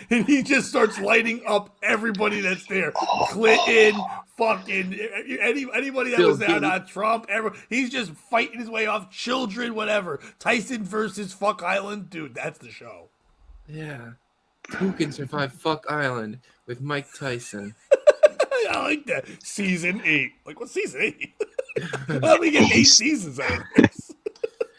and he just starts lighting up everybody that's there. Clinton, fucking anybody that was there, not Trump, he's just fighting his way off. Children, whatever. Tyson versus Fuck Island, dude. That's the show. Yeah. Who can survive Fuck Island with Mike Tyson? I like that. Season 8. Like, what season 8? How do we get 8 seasons out of this?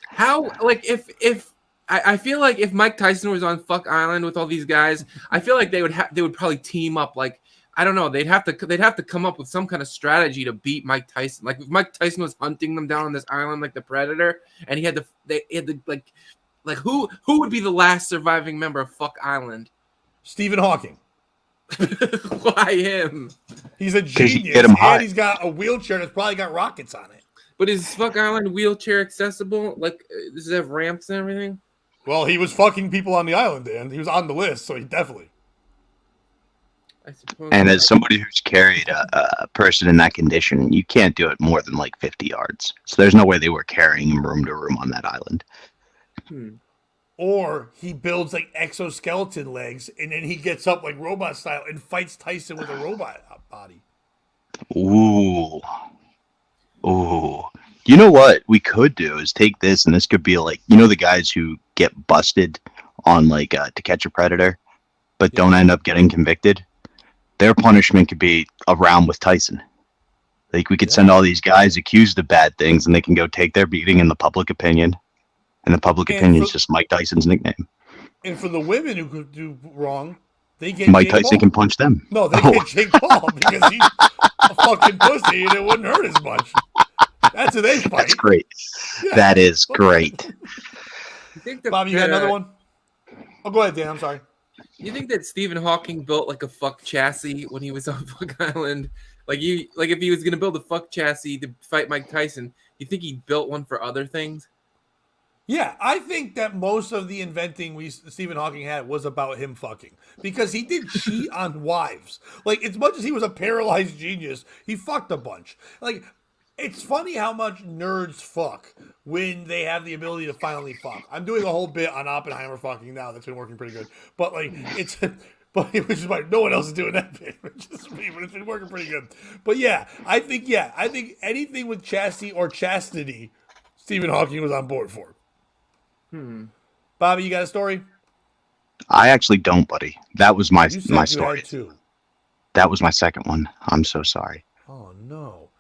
How, like, if I feel like if Mike Tyson was on Fuck Island with all these guys, I feel like they would probably team up. Like, I don't know, they'd have to come up with some kind of strategy to beat Mike Tyson. Like, if Mike Tyson was hunting them down on this island like the Predator, and they had to like who would be the last surviving member of Fuck Island? Stephen Hawking. Why him? He's a genius, and he's got a wheelchair that's probably got rockets on it. But is Fuck Island wheelchair accessible? Like, does it have ramps and everything? Well, he was fucking people on the island, Dan. He was on the list, so he definitely. I suppose. And as somebody who's carried a person in that condition, you can't do it more than like 50 yards. So there's no way they were carrying him room to room on that island. Or he builds like exoskeleton legs, and then he gets up like robot style and fights Tyson with a robot body. Ooh. You know what we could do is take this, and this could be like, you know, the guys who get busted on like To Catch a Predator, but don't end up getting convicted. Their punishment could be a round with Tyson. Like, we could send all these guys accused of bad things, and they can go take their beating in the public opinion. And the public opinion is just Mike Tyson's nickname. And for the women who could do wrong, they get Mike Jake Tyson Paul. Can punch them. No, they get Jake Paul because he's a fucking pussy and it wouldn't hurt as much. That's who they fight. That's great. Yeah. That is great. Bobby, you got another one? Oh, go ahead, Dan. I'm sorry. You think that Stephen Hawking built like a fuck chassis when he was on Fuck Island? Like if he was gonna build a fuck chassis to fight Mike Tyson, you think he built one for other things? Yeah, I think that most of the inventing Stephen Hawking had was about him fucking. Because he did cheat on wives. Like, as much as he was a paralyzed genius, he fucked a bunch. Like, it's funny how much nerds fuck when they have the ability to finally fuck. I'm doing a whole bit on Oppenheimer fucking now. That's been working pretty good. But, like, it's... But which is why no one else is doing that bit. It's just me, but it's been working pretty good. But yeah, I think anything with chastity or chastity, Stephen Hawking was on board for. Bobby, you got a story? I actually don't, buddy. That was my story. Had two. That was my second one. I'm so sorry. Oh no!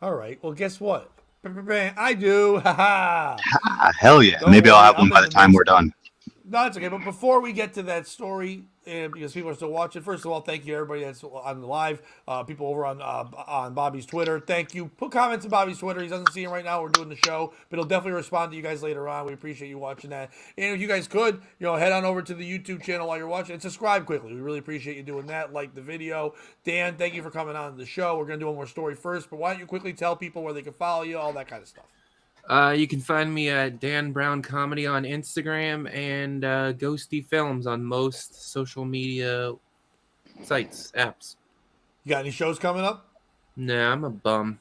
All right. Well, guess what? I do. Ha ha. Hell yeah! Don't Maybe worry, I'll have one I'm by in the the time midst we're of done. No, it's okay. But before we get to that story, and because people are still watching, first of all, thank you everybody that's on the live. People over on Bobby's Twitter, thank you. Put comments on Bobby's Twitter. He doesn't see him right now. We're doing the show, but he'll definitely respond to you guys later on. We appreciate you watching that. And if you guys could, head on over to the YouTube channel while you're watching and subscribe quickly. We really appreciate you doing that. Like the video. Dan, thank you for coming on the show. We're gonna do one more story first, but why don't you quickly tell people where they can follow you, all that kind of stuff. You can find me at Dan Brown Comedy on Instagram and Ghosty Films on most social media sites, apps. You got any shows coming up? Nah, I'm a bum.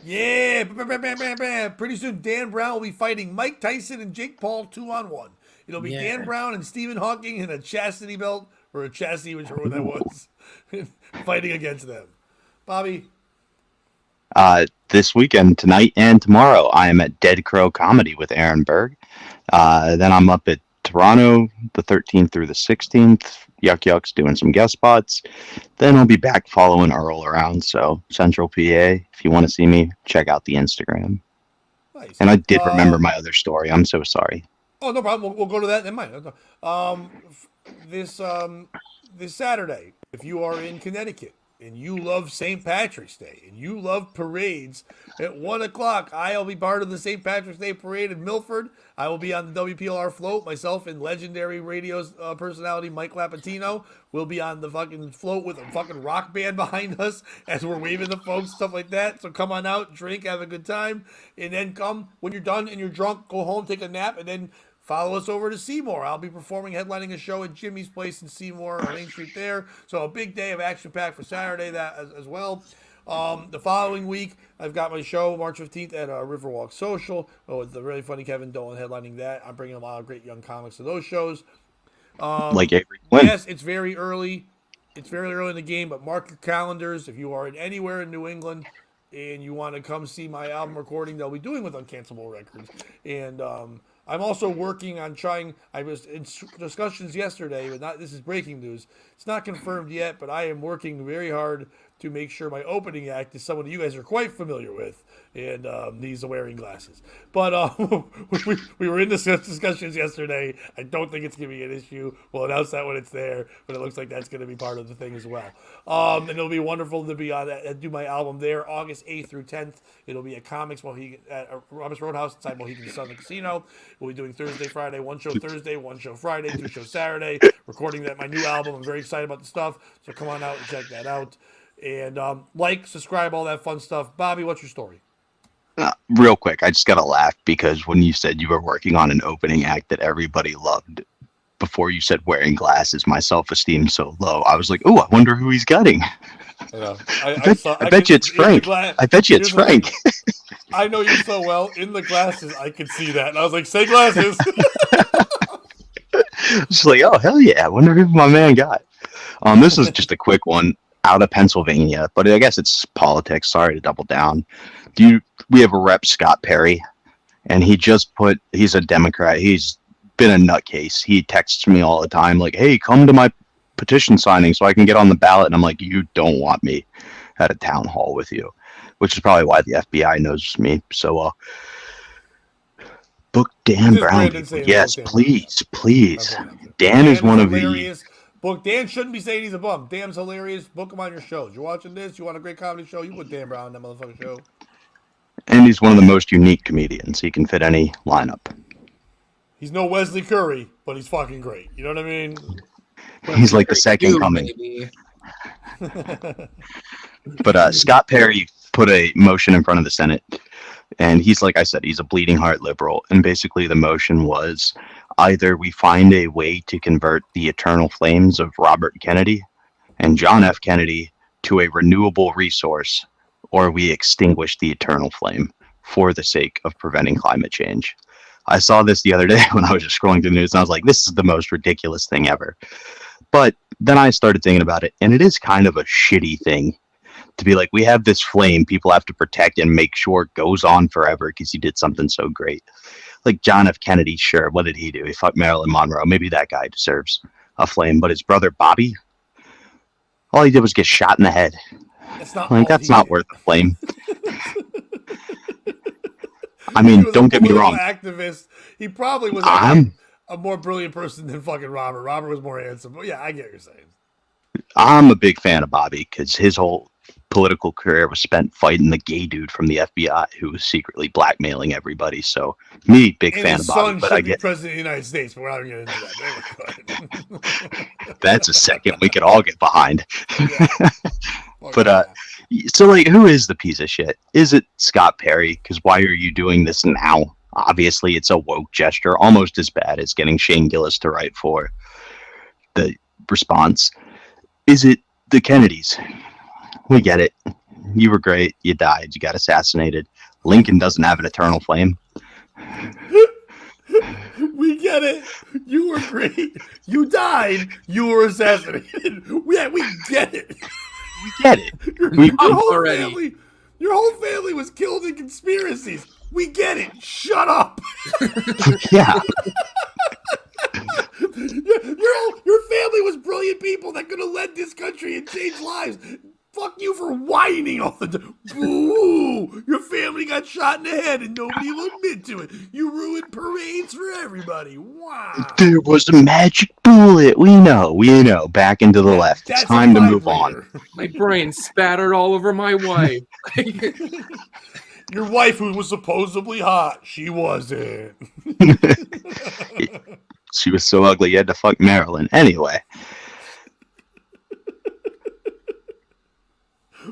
Yeah, pretty soon Dan Brown will be fighting Mike Tyson and Jake Paul 2-on-1. It'll be Dan Brown and Stephen Hawking in a chastity belt, or a chastity, whichever one that was, fighting against them. Bobby? This weekend, tonight and tomorrow, I am at Dead Crow Comedy with Aaron Berg. Then I'm up at Toronto the 13th through the 16th. Yuck Yuck's doing some guest spots. Then I'll be back following Earl around. So Central PA, if you want to see me, check out the Instagram. Nice. And I did remember my other story. I'm so sorry. Oh, no problem. We'll go to that in mind. This Saturday, if you are in Connecticut, and you love St. Patrick's Day and you love parades, at 1 o'clock, I'll be part of the St. Patrick's Day parade in Milford. I will be on the WPLR float. Myself and legendary radio personality Mike Lapatino will be on the fucking float with a fucking rock band behind us as we're waving the folks, stuff like that. So come on out, drink, have a good time, and then come when you're done and you're drunk, go home, take a nap, and then follow us over to Seymour. I'll be performing, headlining a show at Jimmy's Place in Seymour on Main Street there. So a big day of action packed for Saturday that as well. The following week, I've got my show March 15th at Riverwalk Social. With the really funny Kevin Dolan headlining that. I'm bringing a lot of great young comics to those shows. Like every win. Yes, it's very early. It's very early in the game, but mark your calendars. If you are anywhere in New England and you want to come see my album recording, they'll be doing with Uncancelable Records. And I'm also working on trying. I was in discussions yesterday, but not. This is breaking news. It's not confirmed yet, but I am working very hard to make sure my opening act is someone you guys are quite familiar with, and he's wearing glasses. But we were in discussions yesterday. I don't think it's going to be an issue. We'll announce that when it's there, but it looks like that's going to be part of the thing as well. And it'll be wonderful to be on that, do my album there, August 8th through 10th. It'll be at Comics at Roberts Roadhouse inside Mohegan Sun the Casino. We'll be doing Thursday, Friday, one show Thursday, one show Friday, two shows Saturday. Recording my new album. I'm very excited about the stuff, so come on out and check that out. And like, subscribe, all that fun stuff. Bobby, what's your story? Real quick, I just got to laugh because when you said you were working on an opening act that everybody loved, before you said wearing glasses, my self-esteem so low. I was like, oh, I wonder who he's getting. I bet you it's Frank. I bet you it's Frank. I know you so well. In the glasses, I could see that. And I was like, say glasses. Just like, oh, hell yeah. I wonder who my man got. This is just a quick one out of Pennsylvania, but I guess it's politics. Sorry to double down. We have a rep, Scott Perry, and he's a Democrat. He's been a nutcase. He texts me all the time like, hey, come to my petition signing so I can get on the ballot. And I'm like, you don't want me at a town hall with you, which is probably why the FBI knows me. So, book Dan Brown. Yes, please. Dan is one of the... Book Dan shouldn't be saying he's a bum. Dan's hilarious. Book him on your shows. You're watching this. You want a great comedy show? You put Dan Brown on that motherfucking show. And he's one of the most unique comedians. He can fit any lineup. He's no Wesley Curry, but he's fucking great. You know what I mean? He's like the second coming. But Scott Perry put a motion in front of the Senate, and he's, like I said, he's a bleeding heart liberal. And basically the motion was either we find a way to convert the eternal flames of Robert Kennedy and John F. Kennedy to a renewable resource, or we extinguish the eternal flame for the sake of preventing climate change. I saw this the other day when I was just scrolling through the news, and I was like, this is the most ridiculous thing ever. But then I started thinking about it, and it is kind of a shitty thing to be like, we have this flame people have to protect and make sure it goes on forever because he did something so great. Like John F. Kennedy, sure, what did he do? He fucked Marilyn Monroe. Maybe that guy deserves a flame. But his brother Bobby, all he did was get shot in the head. That's not worth a flame. I mean, don't get me wrong. Activist. He probably was a more brilliant person than fucking Robert. Robert was more handsome. But yeah, I get what you're saying. I'm a big fan of Bobby because his whole political career was spent fighting the gay dude from the FBI who was secretly blackmailing everybody. So, me, big fan of Bobby. But I get president of the United States, but we're not going to get into that. That's a second we could all get behind. Yeah. But so like, who is the piece of shit? Is it Scott Perry? Because why are you doing this now? Obviously, it's a woke gesture, almost as bad as getting Shane Gillis to write for the response. Is it the Kennedys? We get it. You were great. You died. You got assassinated. Lincoln doesn't have an eternal flame. We get it. You were great. You died. You were assassinated. Yeah, we get it. We get it. Your whole family was killed in conspiracies. We get it. Shut up. Yeah. Your family was brilliant people that could have led this country and changed lives. Fuck you for whining all the time. Boo! Your family got shot in the head and nobody will admit to it. You ruined parades for everybody. Wow. There was a magic bullet. We know. Back into the left. It's That's time a to move on. vibrator. My brain spattered all over my wife. Your wife, who was supposedly hot, she wasn't. She was so ugly you had to fuck Marilyn. Anyway.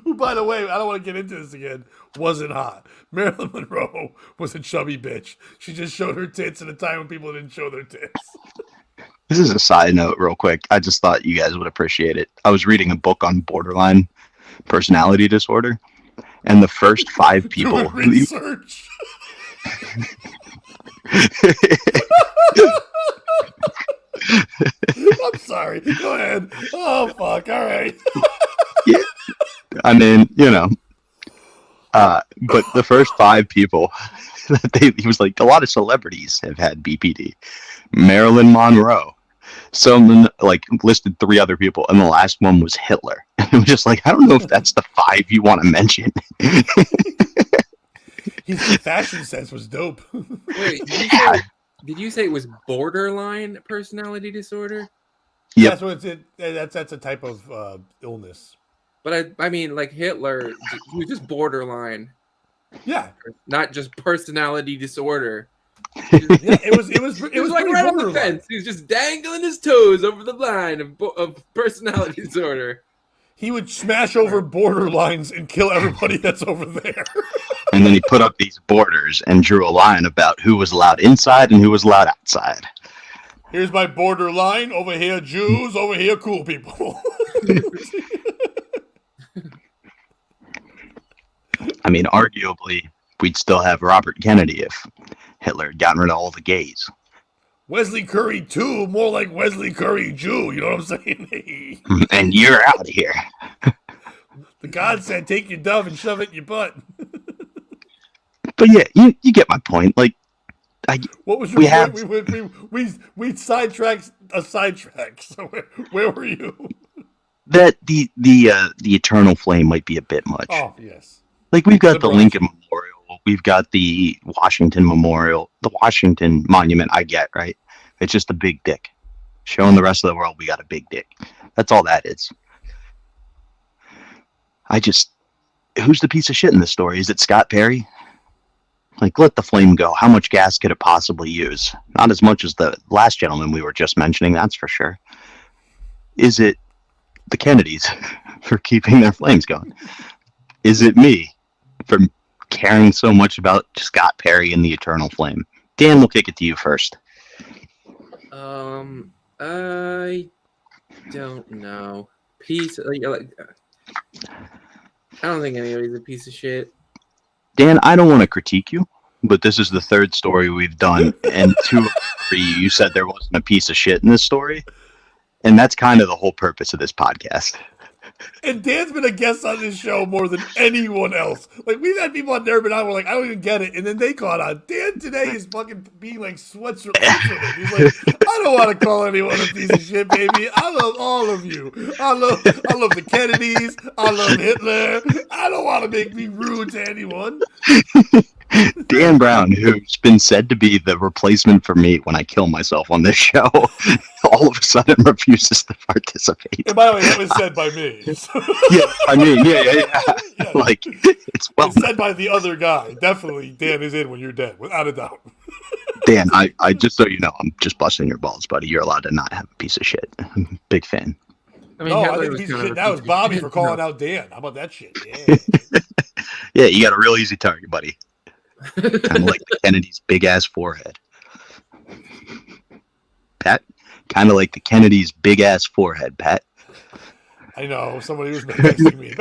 Who, by the way, I don't want to get into this again, wasn't hot. Marilyn Monroe was a chubby bitch. She just showed her tits at a time when people didn't show their tits. This is a side note real quick. I just thought you guys would appreciate it. I was reading a book on borderline personality disorder, and the first 5 people... Doing research. I'm sorry. Go ahead. Oh, fuck. All right. Yeah. I mean, but the first 5 people, he was like, a lot of celebrities have had BPD. Marilyn Monroe. Someone like listed 3 other people, and the last one was Hitler. And it was just like, I don't know if that's the 5 you want to mention. His fashion sense was dope. Wait, did you say it was borderline personality disorder? Yep. That's what it's. That's a type of illness. But I mean, like Hitler, he was just borderline, Yeah. not just personality disorder. Yeah, it was He was like pretty right on the borderline. fence. He was just dangling his toes over the line of personality disorder. He would smash over borderlines and kill everybody that's over there. And then he put up these borders and drew a line about who was allowed inside and who was allowed outside. Here's my borderline. Over here, Jews. Over here, cool people. I mean, arguably, we'd still have Robert Kennedy if Hitler had gotten rid of all the gays. Wesley Curry, too. More like Wesley Curry Jew. You know what I'm saying? And you're out of here. The God said, take your dove and shove it in your butt. But yeah, you get my point. Like, What was your point? We sidetracked a sidetrack. So where were you? that the Eternal Flame might be a bit much. Oh, yes. Like, we've got the Liberals. Lincoln Memorial. We've got the Washington Memorial. The Washington Monument, I get, right? It's just a big dick. Showing the rest of the world we got a big dick. That's all that is. Who's the piece of shit in this story? Is it Scott Perry? Like, let the flame go. How much gas could it possibly use? Not as much as the last gentleman we were just mentioning, that's for sure. Is it the Kennedys for keeping their flames going? Is it me for caring so much about Scott Perry and the Eternal Flame? Dan, we'll kick it to you first. I don't know. I don't think anybody's a piece of shit. Dan, I don't want to critique you, but this is the 3rd story we've done, and 2 of the 3 you said there wasn't a piece of shit in this story, and that's kind of the whole purpose of this podcast. And Dan's been a guest on this show more than anyone else. Like, we've had people on there, but I were like, I don't even get it. And then they caught on. Dan today is fucking being like Switzerland. He's like, I don't want to call anyone a piece of shit, baby. I love all of you. I love the Kennedys. I love Hitler. I don't want to make me rude to anyone. Dan Brown, who's been said to be the replacement for me when I kill myself on this show, all of a sudden refuses to participate. And by the way, that was said by me. So. Yeah, I mean, yeah. Like, it's said by the other guy. Definitely, Dan is in when you're dead, without a doubt. Dan, I just so you know, I'm just busting your balls, buddy. You're allowed to not have a piece of shit. I'm a big fan. I mean, I think piece of shit. That was Bobby for calling out Dan. How about that shit? Yeah. Yeah, you got a real easy target, buddy. Kind of like the Kennedy's big ass forehead. Pat? Kind of like the Kennedy's big ass forehead, Pat. I know. Somebody was texting me.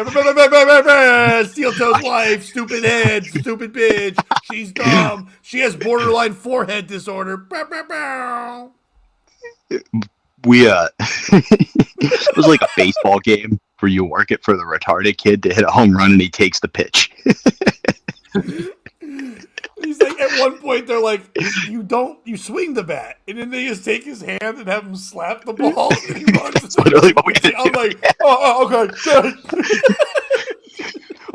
Steel Toe's wife, stupid head, stupid bitch. She's dumb. She has borderline forehead disorder. We, it was like a baseball game where you work it for the retarded kid to hit a home run and he takes the pitch. He's like, at one point, they're like, you swing the bat. And then they just take his hand and have him slap the ball. And he runs. That's literally what we did. I'm like, okay.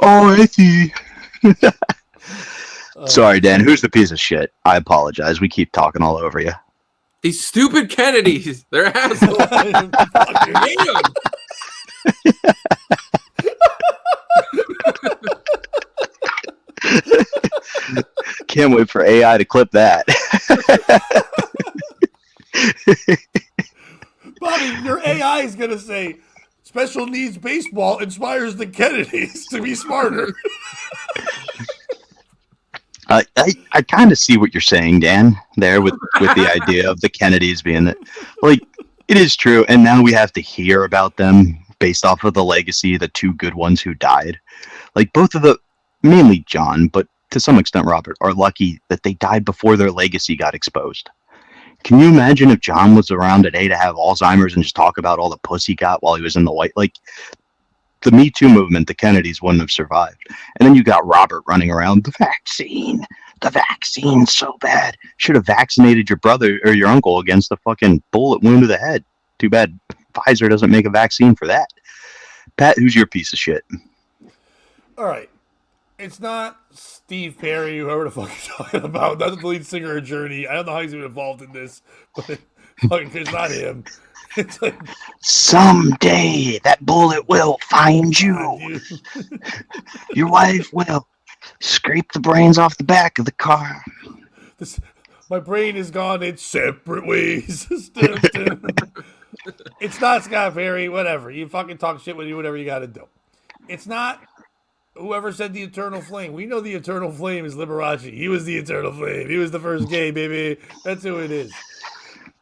Oh, I see. Sorry, Dan. Who's the piece of shit? I apologize. We keep talking all over you. These stupid Kennedys. They're assholes. Fucking Hate 'em. Can't wait for AI to clip that. Bobby, your AI is gonna say special needs baseball inspires the Kennedys to be smarter. I kind of see what you're saying, Dan, there with the idea of the Kennedys being that, like, it is true. And now we have to hear about them based off of the legacy, the two good ones who died. Like, both of the, mainly John, but to some extent Robert, are lucky that they died before their legacy got exposed. Can you imagine if John was around today to have Alzheimer's and just talk about all the puss he got while he was in the White? Like, the Me Too movement, the Kennedys wouldn't have survived. And then you got Robert running around, the vaccine's so bad. Should have vaccinated your brother or your uncle against the fucking bullet wound to the head. Too bad Pfizer doesn't make a vaccine for that. Pat, who's your piece of shit? All right. It's not Steve Perry, whoever the fuck you're talking about. That's the lead singer of Journey. I don't know how he's even involved in this, but fucking, it's not him. It's like, Someday that bullet will find you. Your wife will scrape the brains off the back of the car. My brain is gone in separate ways. It's not Scott Perry, whatever. You fucking talk shit with you, whatever you got to do. It's not whoever said the eternal flame. We know the eternal flame is Liberace. He was the eternal flame. He was the first gay, baby. That's who it is.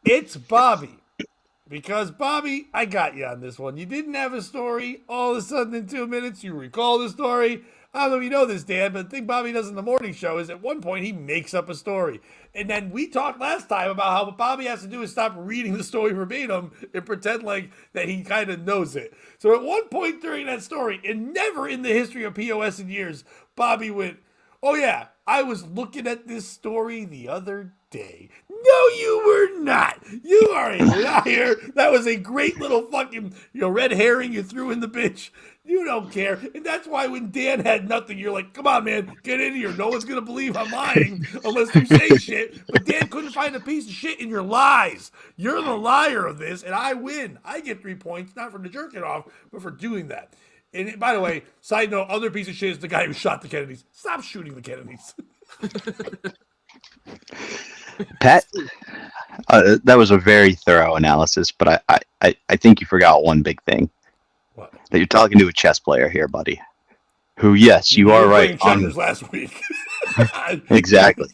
It's Bobby. Because, Bobby, I got you on this one. You didn't have a story. All of a sudden, in 2 minutes, you recall the story. I don't know if you know this, Dan, but the thing Bobby does in the morning show is at one point he makes up a story. And then we talked last time about how what Bobby has to do is stop reading the story verbatim and pretend like that he kind of knows it. So at one point during that story, and never in the history of POS in years, Bobby went, oh yeah, I was looking at this story the other day. No, you were not. You are a liar. That was a great little fucking, red herring you threw in the bitch. You don't care. And that's why when Dan had nothing, you're like, come on, man, get in here. No one's going to believe I'm lying unless you say shit. But Dan couldn't find a piece of shit in your lies. You're the liar of this, and I win. I get 3 points, not for the jerking off, but for doing that. And by the way, side note, other piece of shit is the guy who shot the Kennedys. Stop shooting the Kennedys. Pat, that was a very thorough analysis, but I think you forgot one big thing. What? That you're talking to a chess player here, buddy. Who, yes, you are right. Checkers last week. Exactly.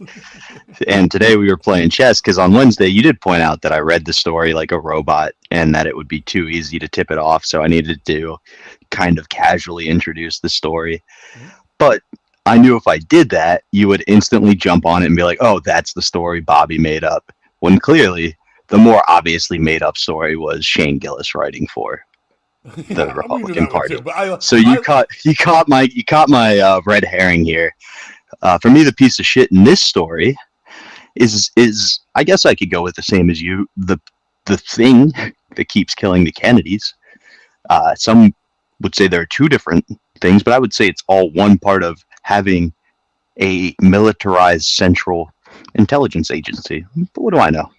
And today we were playing chess because on Wednesday you did point out that I read the story like a robot and that it would be too easy to tip it off. So I needed to kind of casually introduce the story. Mm-hmm. But I knew if I did that, you would instantly jump on it and be like, oh, that's the story Bobby made up. When clearly the more obviously made up story was Shane Gillis writing for the Republican Party. So you caught my red herring here. For me, the piece of shit in this story is I guess I could go with the same as you. The thing that keeps killing the Kennedys. Some would say there are two different things, but I would say it's all one part of having a militarized central intelligence agency. But what do I know?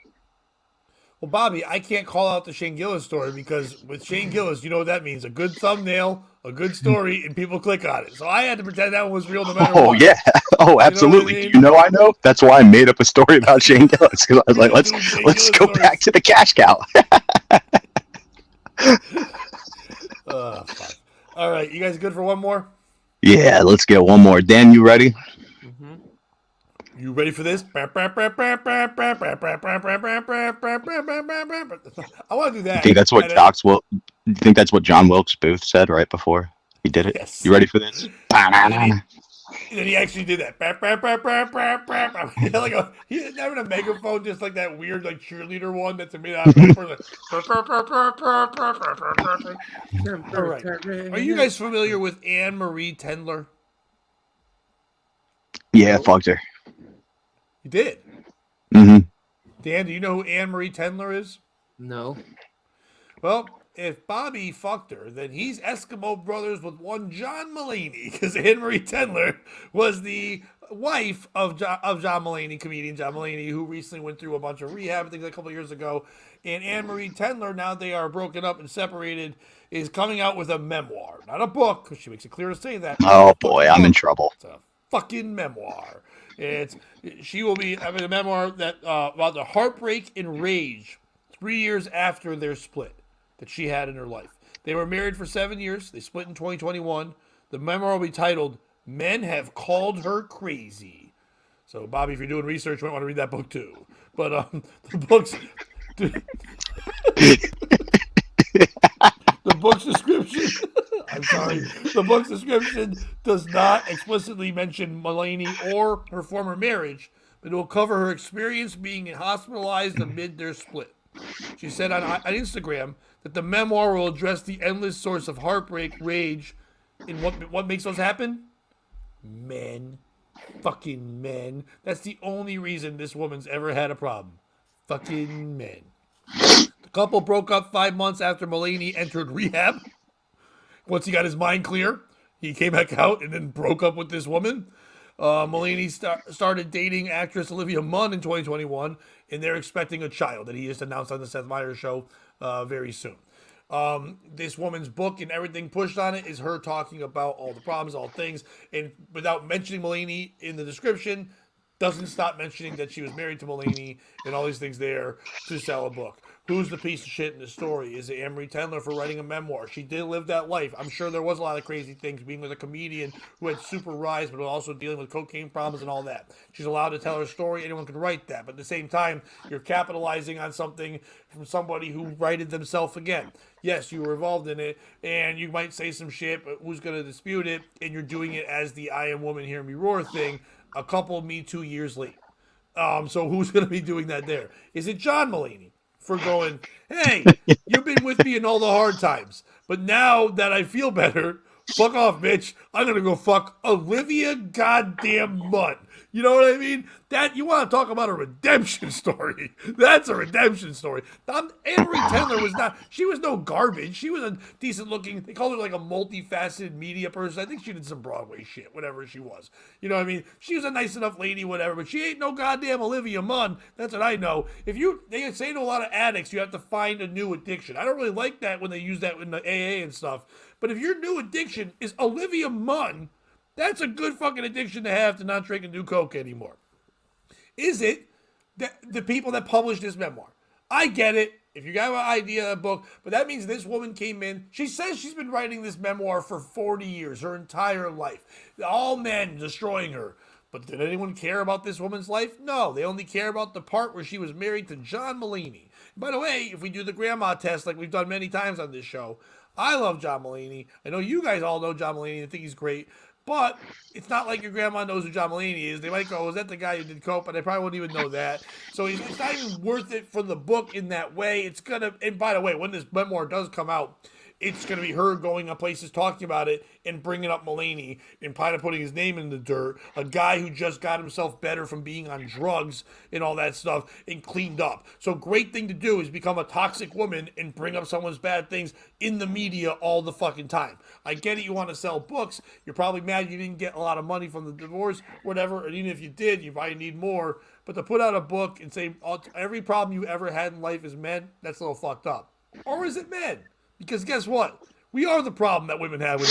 Well, Bobby, I can't call out the Shane Gillis story because with Shane Gillis, you know what that means. A good thumbnail, a good story, and people click on it. So I had to pretend that one was real no matter what. Oh, yeah. Oh, absolutely. You know what I mean? Do you know I know? That's why I made up a story about Shane Gillis. Because I was like, let's go back to the cash cow. Fuck. All right. You guys good for one more? Yeah, let's get one more. Dan, you ready? Mm-hmm. You ready for this? I want to do that. You think that's what you think that's what John Wilkes Booth said right before he did it? Yes. You ready for this? And then he actually did that. He's having a megaphone just like that weird like cheerleader one that's made out of paper. All right. Are you guys familiar with Anne Marie Tendler? Yeah, fucked her. You did? Mm-hmm. Dan, do you know who Anne Marie Tendler is? No. Well, if Bobby fucked her, then he's Eskimo brothers with one John Mulaney, because Anne Marie Tendler was the wife of John Mulaney, comedian John Mulaney, who recently went through a bunch of rehab and things a couple of years ago. And Anne-Marie Tendler, now they are broken up and separated, is coming out with a memoir. Not a book, because she makes it clear to say that. Oh boy, I'm in trouble. It's a fucking memoir. She will be having a memoir that about the heartbreak and rage 3 years after their split that she had in her life. They were married for 7 years. They split in 2021. The memoir will be titled "Men Have Called Her Crazy." So, Bobby, if you're doing research, you might want to read that book too. But the book's the book's description. I'm sorry. The book's description does not explicitly mention Mulaney or her former marriage, but it will cover her experience being hospitalized amid their split. She said on Instagram that the memoir will address the endless source of heartbreak, rage, and what makes those happen? Men. Fucking men. That's the only reason this woman's ever had a problem. Fucking men. The couple broke up 5 months after Mulaney entered rehab. Once he got his mind clear, he came back out and then broke up with this woman. Mulaney started dating actress Olivia Munn in 2021, and they're expecting a child that he just announced on the Seth Meyers show very soon. This woman's book and everything pushed on it is her talking about all the problems, all things, and without mentioning Mulaney in the description, doesn't stop mentioning that she was married to Mulaney and all these things there to sell a book. Who's the piece of shit in the story? Is it Anne-Marie Tendler for writing a memoir? She did live that life. I'm sure there was a lot of crazy things, being with a comedian who had super rise, but also dealing with cocaine problems and all that. She's allowed to tell her story. Anyone can write that. But at the same time, you're capitalizing on something from somebody who righted themselves again. Yes, you were involved in it, and you might say some shit, but who's going to dispute it? And you're doing it as the I Am Woman, Hear Me Roar thing a couple Me Too years late. So who's going to be doing that there? Is it John Mulaney for going, hey, you've been with me in all the hard times, but now that I feel better, fuck off, bitch. I'm going to go fuck Olivia goddamn Munn. You know what I mean? That you want to talk about a redemption story. That's a redemption story. Anne-Marie Tendler was not, she was no garbage. She was a decent looking, they called her like a multifaceted media person. I think she did some Broadway shit, whatever she was. You know what I mean? She was a nice enough lady, whatever, but she ain't no goddamn Olivia Munn. That's what I know. They say to a lot of addicts, you have to find a new addiction. I don't really like that when they use that in the AA and stuff. But if your new addiction is Olivia Munn, that's a good fucking addiction to have, to not drink and do coke anymore. Is it the people that published this memoir? I get it. If you got an idea of a book, but that means this woman came in. She says she's been writing this memoir for 40 years, her entire life. All men destroying her. But did anyone care about this woman's life? No, they only care about the part where she was married to John Mulaney. By the way, if we do the grandma test like we've done many times on this show, I love John Mulaney. I know you guys all know John Mulaney and think he's great. But it's not like your grandma knows who John Mulaney is. They might go, is that the guy who did coke? But they probably wouldn't even know that. So it's not even worth it for the book in that way. It's going to, and by the way, when this memoir does come out, it's going to be her going on places talking about it and bringing up Mulaney and kind of putting his name in the dirt. A guy who just got himself better from being on drugs and all that stuff and cleaned up. So great thing to do is become a toxic woman and bring up someone's bad things in the media all the fucking time. I get it, you want to sell books. You're probably mad you didn't get a lot of money from the divorce, whatever. And even if you did, you probably need more. But to put out a book and say every problem you ever had in life is men, that's a little fucked up. Or is it men? Because guess what? We are the problem that women have with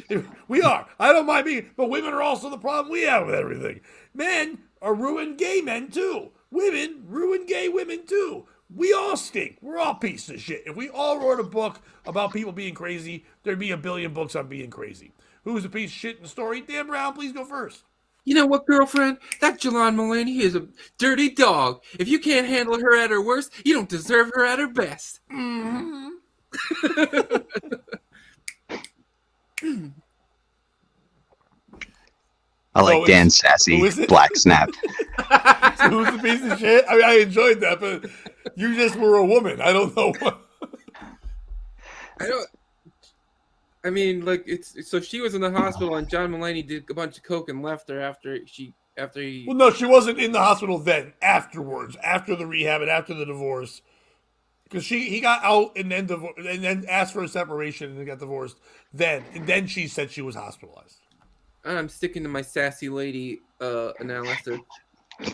everything. We are. I don't mind being, but women are also the problem we have with everything. Men are ruined gay men too. Women ruin gay women too. We all stink. We're all pieces of shit. If we all wrote a book about people being crazy, there'd be a billion books on being crazy. Who's a piece of shit in the story? Dan Brown, please go first. You know what, girlfriend? That John Mulaney is a dirty dog. If you can't handle her at her worst, you don't deserve her at her best. Mm-hmm. I like Dan Sassy, Black Snap. So who's the piece of shit? I mean, I enjoyed that, but you just were a woman. I don't know what. I mean, like it's so she was in the hospital and John Mulaney did a bunch of coke and left her after he. Well, no, she wasn't in the hospital then. Afterwards, after the rehab and after the divorce. Because he got out and then asked for a separation and got divorced. And then she said she was hospitalized. I'm sticking to my sassy lady analysis. Yeah,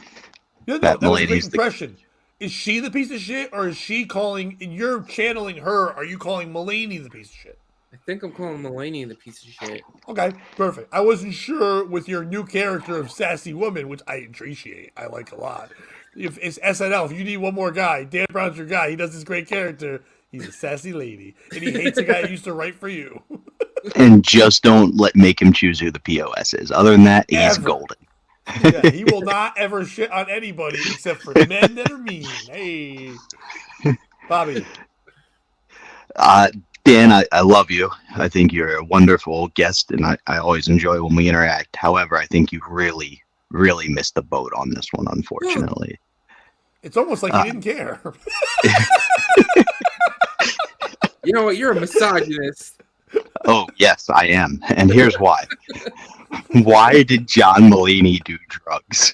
no, That that was a great milady's the impression. Is she the piece of shit, or is she calling? And you're channeling her. Are you calling Mulaney the piece of shit? I think I'm calling Mulaney the piece of shit. Okay, perfect. I wasn't sure with your new character of sassy woman, which I appreciate. I like a lot. If it's SNL, if you need one more guy, Dan Brown's your guy. He does this great character. He's a sassy lady, and he hates a guy who used to write for you. and just don't make him choose who the POS is. Other than that, he's Ever. golden. Yeah, he will not ever shit on anybody except for men that are mean. Hey, Bobby. Uh, Dan, I love you. I think you're a wonderful guest, and I always enjoy when we interact. However, I think you really, really missed the boat on this one, unfortunately. It's almost like he didn't care. You know what? You're a misogynist. Oh, yes, I am. And here's why. Why did John Mulaney do drugs?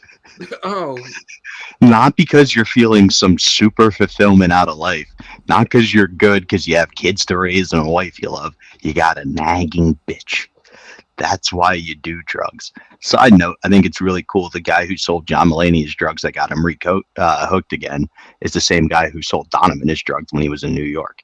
Oh, Not because you're feeling some super fulfillment out of life. Not because you're good because you have kids to raise and a wife you love. You got a nagging bitch. That's why you do drugs. Side note, I think it's really cool. The guy who sold John Mulaney his drugs that got him hooked again is the same guy who sold Donovan his drugs when he was in New York.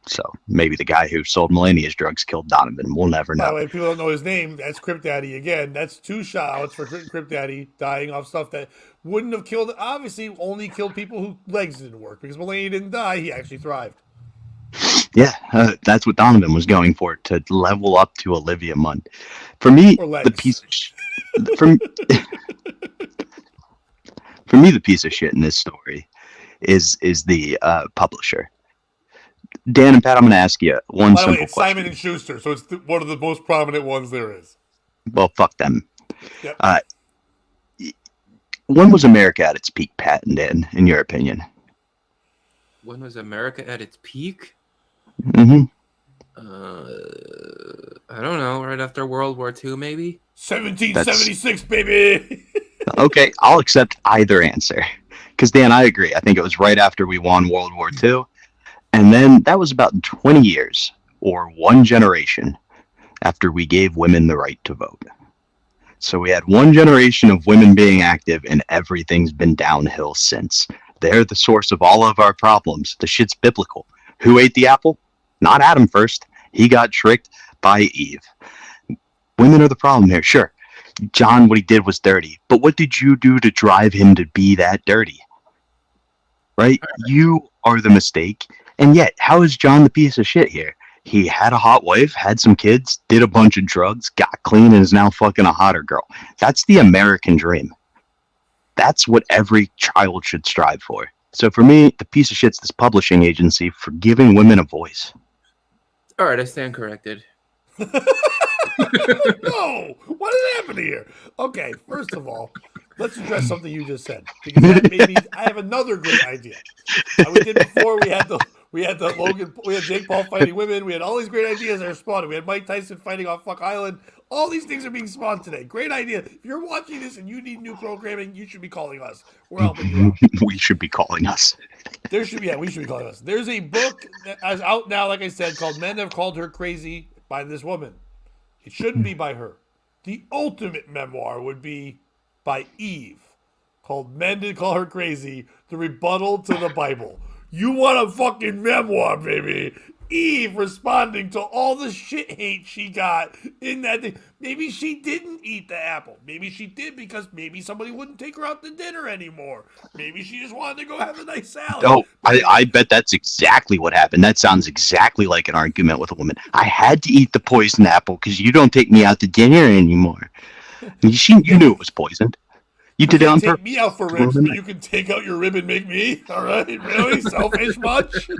So maybe the guy who sold Mulaney his drugs killed Donovan. We'll never By the know. way, people don't know his name. That's Crip Daddy again. That's 2 shout-outs for Crip Daddy dying off stuff that wouldn't have killed. Obviously, only killed people whose legs didn't work because Mulaney didn't die. He actually thrived. Yeah, that's what Donovan was going for, to level up to Olivia Munn. For me, Or legs. the piece of for me, the piece of shit in this story is the publisher. Dan and Pat, I'm going to ask you one By the way, simple it's question. Simon and Schuster, so it's one of the most prominent ones there is. Well, fuck them. Yep. When was America at its peak, Pat and Dan, in your opinion? when was America at its peak? Mm-hmm. I don't know. Right after World War II, maybe. 1776, baby. Okay, I'll accept either answer. Because, Dan, I agree. I think it was right after we won World War II. And then that was about 20 years, or one generation, after we gave women the right to vote. So we had one generation of women being active, and everything's been downhill since. They're the source of all of our problems. The shit's biblical. Who ate the apple? Not Adam first. He got tricked by Eve. Women are the problem here, sure. John, what he did was dirty. But what did you do to drive him to be that dirty? Right? You are the mistake. And yet, how is John the piece of shit here? He had a hot wife, had some kids, did a bunch of drugs, got clean, and is now fucking a hotter girl. That's the American dream. That's what every child should strive for. So for me, the piece of shit's this publishing agency for giving women a voice. All right, I stand corrected. No, what is happening here? Okay, first of all, let's address something you just said because that made me. I have another great idea. We did before. We had Jake Paul fighting women. We had all these great ideas that are spawned. We had Mike Tyson fighting on Fuck Island. All these things are being spawned today. Great idea. If you're watching this and you need new programming, you should be calling us. We're helping you out. We should be calling us. We should be calling us. There's a book that is out now, like I said, called Men Have Called Her Crazy by this woman. It shouldn't be by her. The ultimate memoir would be by Eve, called Men Did Call Her Crazy, the rebuttal to the Bible. You want a fucking memoir, baby. Eve responding to all the shit hate she got in that thing. Maybe she didn't eat the apple. Maybe she did because maybe somebody wouldn't take her out to dinner anymore. Maybe she just wanted to go have a nice salad. Oh, I bet that's exactly what happened. That sounds exactly like an argument with a woman. I had to eat the poisoned apple because you don't take me out to dinner anymore. You knew it was poisoned. You did it on purpose. Take me out for ribs, but you can take out your rib and make me. All right, really selfish much?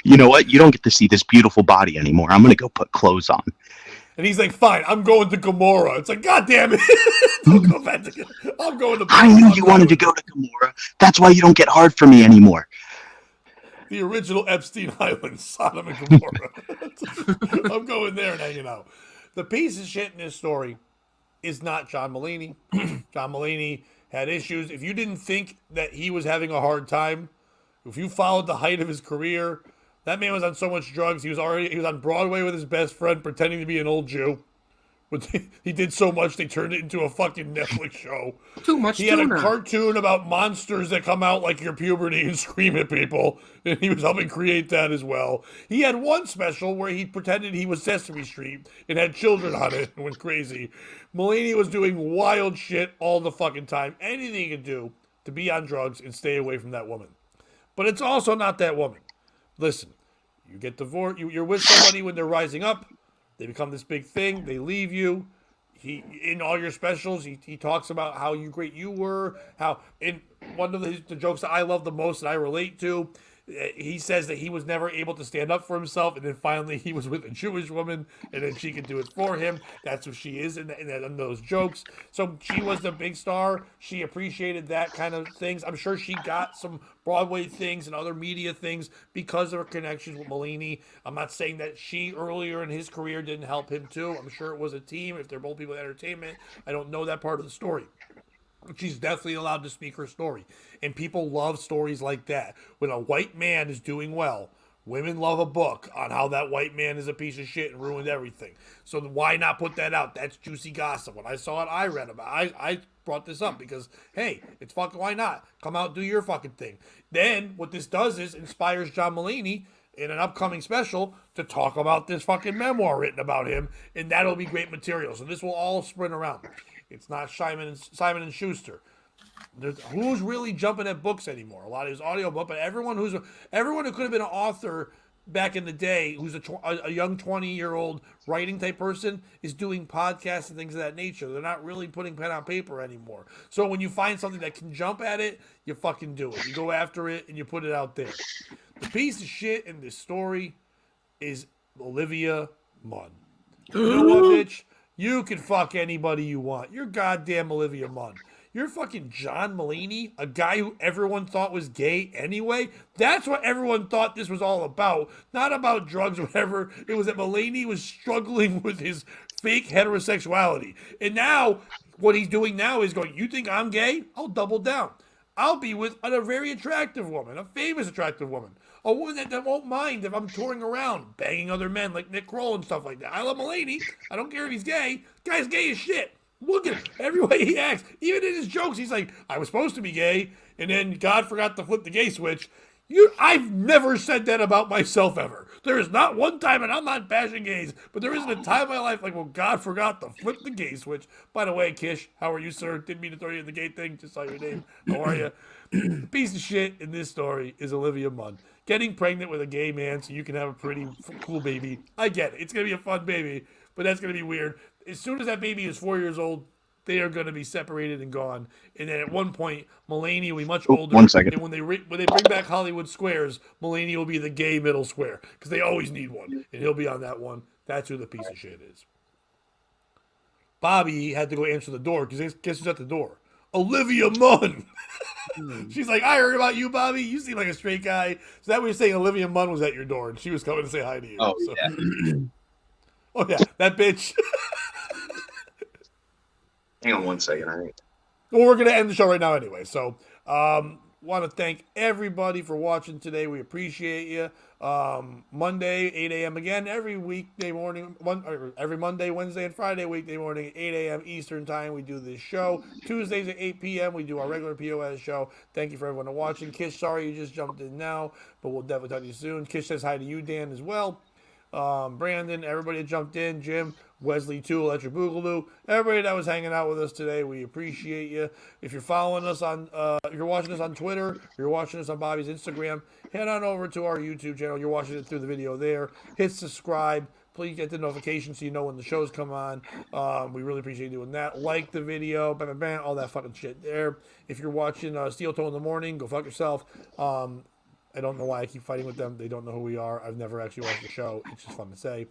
You know what? You don't get to see this beautiful body anymore. I'm gonna go put clothes on. And he's like, "Fine, I'm going to Gomorrah." It's like, God damn it! Don't go back to. I'm going to. I knew you wanted to go to Gomorrah. That's why you don't get hard for me anymore. The original Epstein Island, Sodom and Gomorrah. I'm going there and hanging out. The piece of shit in this story is not John Mulaney. John Mulaney had issues. If you didn't think that he was having a hard time, if you followed the height of his career, that man was on so much drugs. He was on Broadway with his best friend, pretending to be an old Jew. But he did so much they turned it into a fucking Netflix show. Too much He had a tuna. cartoon about monsters that come out like your puberty and scream at people, and he was helping create that as well. He had one special where he pretended he was Sesame Street and had children on it and went crazy. Mulaney was doing wild shit all the fucking time. Anything he could do to be on drugs and stay away from that woman. But it's also not that woman. Listen, you get divorced, you're with somebody when they're rising up, they become this big thing, they leave you. He in all your specials, he talks about how great you were, how in one of the jokes that I love the most that I relate to, he says that he was never able to stand up for himself, and then finally he was with a Jewish woman, and then she could do it for him. That's who she is in those jokes. So she was the big star. She appreciated that kind of things. I'm sure she got some Broadway things and other media things because of her connections with Mulaney. I'm not saying that she earlier in his career didn't help him too. I'm sure it was a team. If they're both people in entertainment, I don't know that part of the story. She's definitely allowed to speak her story. And people love stories like that. When a white man is doing well, women love a book on how that white man is a piece of shit and ruined everything. So why not put that out? That's juicy gossip. When I saw it, I read about it. I brought this up because, hey, it's fucking, why not? Come out, do your fucking thing. Then what this does is inspires John Mulaney in an upcoming special to talk about this fucking memoir written about him, and that'll be great material. So this will all sprint around. It's not Simon and Schuster. Who's really jumping at books anymore? A lot of his audiobook, but everyone who could have been an author back in the day, who's a young 20-year-old writing type person, is doing podcasts and things of that nature. They're not really putting pen on paper anymore. So when you find something that can jump at it, you fucking do it. You go after it and you put it out there. The piece of shit in this story is Olivia Munn. You know what, bitch? You can fuck anybody you want. You're goddamn Olivia Munn. You're fucking John Mulaney, a guy who everyone thought was gay anyway. That's what everyone thought this was all about. Not about drugs or whatever. It was that Mulaney was struggling with his fake heterosexuality. And now, what he's doing now is going, you think I'm gay? I'll double down. I'll be with a very attractive woman, a famous attractive woman. A woman that won't mind if I'm touring around, banging other men like Nick Kroll and stuff like that. I love Mulaney. I don't care if he's gay. Guy's gay as shit. Look at every way he acts. Even in his jokes, he's like, I was supposed to be gay, and then God forgot to flip the gay switch. I've never said that about myself ever. There is not one time, and I'm not bashing gays, but there isn't a time in my life like, well, God forgot to flip the gay switch. By the way, Kish, how are you, sir? Didn't mean to throw you in the gay thing. Just saw your name. How are you? The piece of shit in this story is Olivia Munn. Getting pregnant with a gay man so you can have a pretty cool baby. I get it. It's going to be a fun baby, but that's going to be weird. As soon as that baby is 4 years old, they are going to be separated and gone. And then at one point, Mulaney will be much older. 1 second. And when they bring back Hollywood Squares, Mulaney will be the gay middle square because they always need one, and he'll be on that one. That's who the piece of shit is. Bobby had to go answer the door because guess who's at the door? Olivia Munn. She's like, I heard about you, Bobby. You seem like a straight guy. So that was saying Olivia Munn was at your door, and she was coming to say hi to you. Oh, so. yeah. Oh, yeah, that bitch. Hang on 1 second. All right. Well, we're going to end the show right now anyway. So, want to thank everybody for watching today. We appreciate you. Monday, 8 a.m. again, every weekday morning, every Monday, Wednesday, and Friday, weekday morning at 8 a.m. Eastern time, we do this show. Tuesdays at 8 p.m., we do our regular POS show. Thank you for everyone watching. Kish, sorry you just jumped in now, but we'll definitely talk to you soon. Kish says hi to you, Dan, as well. Brandon, everybody that jumped in, Jim, Wesley too, Electric Boogaloo, everybody that was hanging out with us today, we appreciate you. If you're following us on, if you're watching us on Twitter, if you're watching us on Bobby's Instagram, head on over to our YouTube channel. You're watching it through the video there. Hit subscribe. Please get the notification so you know when the shows come on. We really appreciate you doing that. Like the video, bam, bam, bam, all that fucking shit there. If you're watching Steel Toe in the Morning, go fuck yourself. I don't know why I keep fighting with them. They don't know who we are. I've never actually watched the show. It's just fun to say.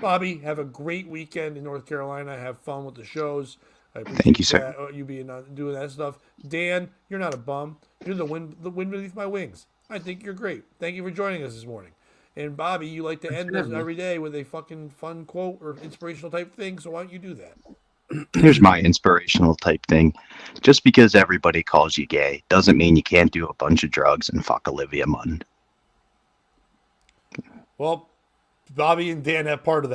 Bobby, have a great weekend in North Carolina. Have fun with the shows. I appreciate Thank you, sir. you being doing that stuff. Dan, you're not a bum. You're the wind beneath my wings. I think you're great. Thank you for joining us this morning. And Bobby, you like to end us every day with a fucking fun quote or inspirational type thing. So why don't you do that? Here's my inspirational type thing. Just because everybody calls you gay doesn't mean you can't do a bunch of drugs and fuck Olivia Munn. Well, Bobby and Dan have part of that.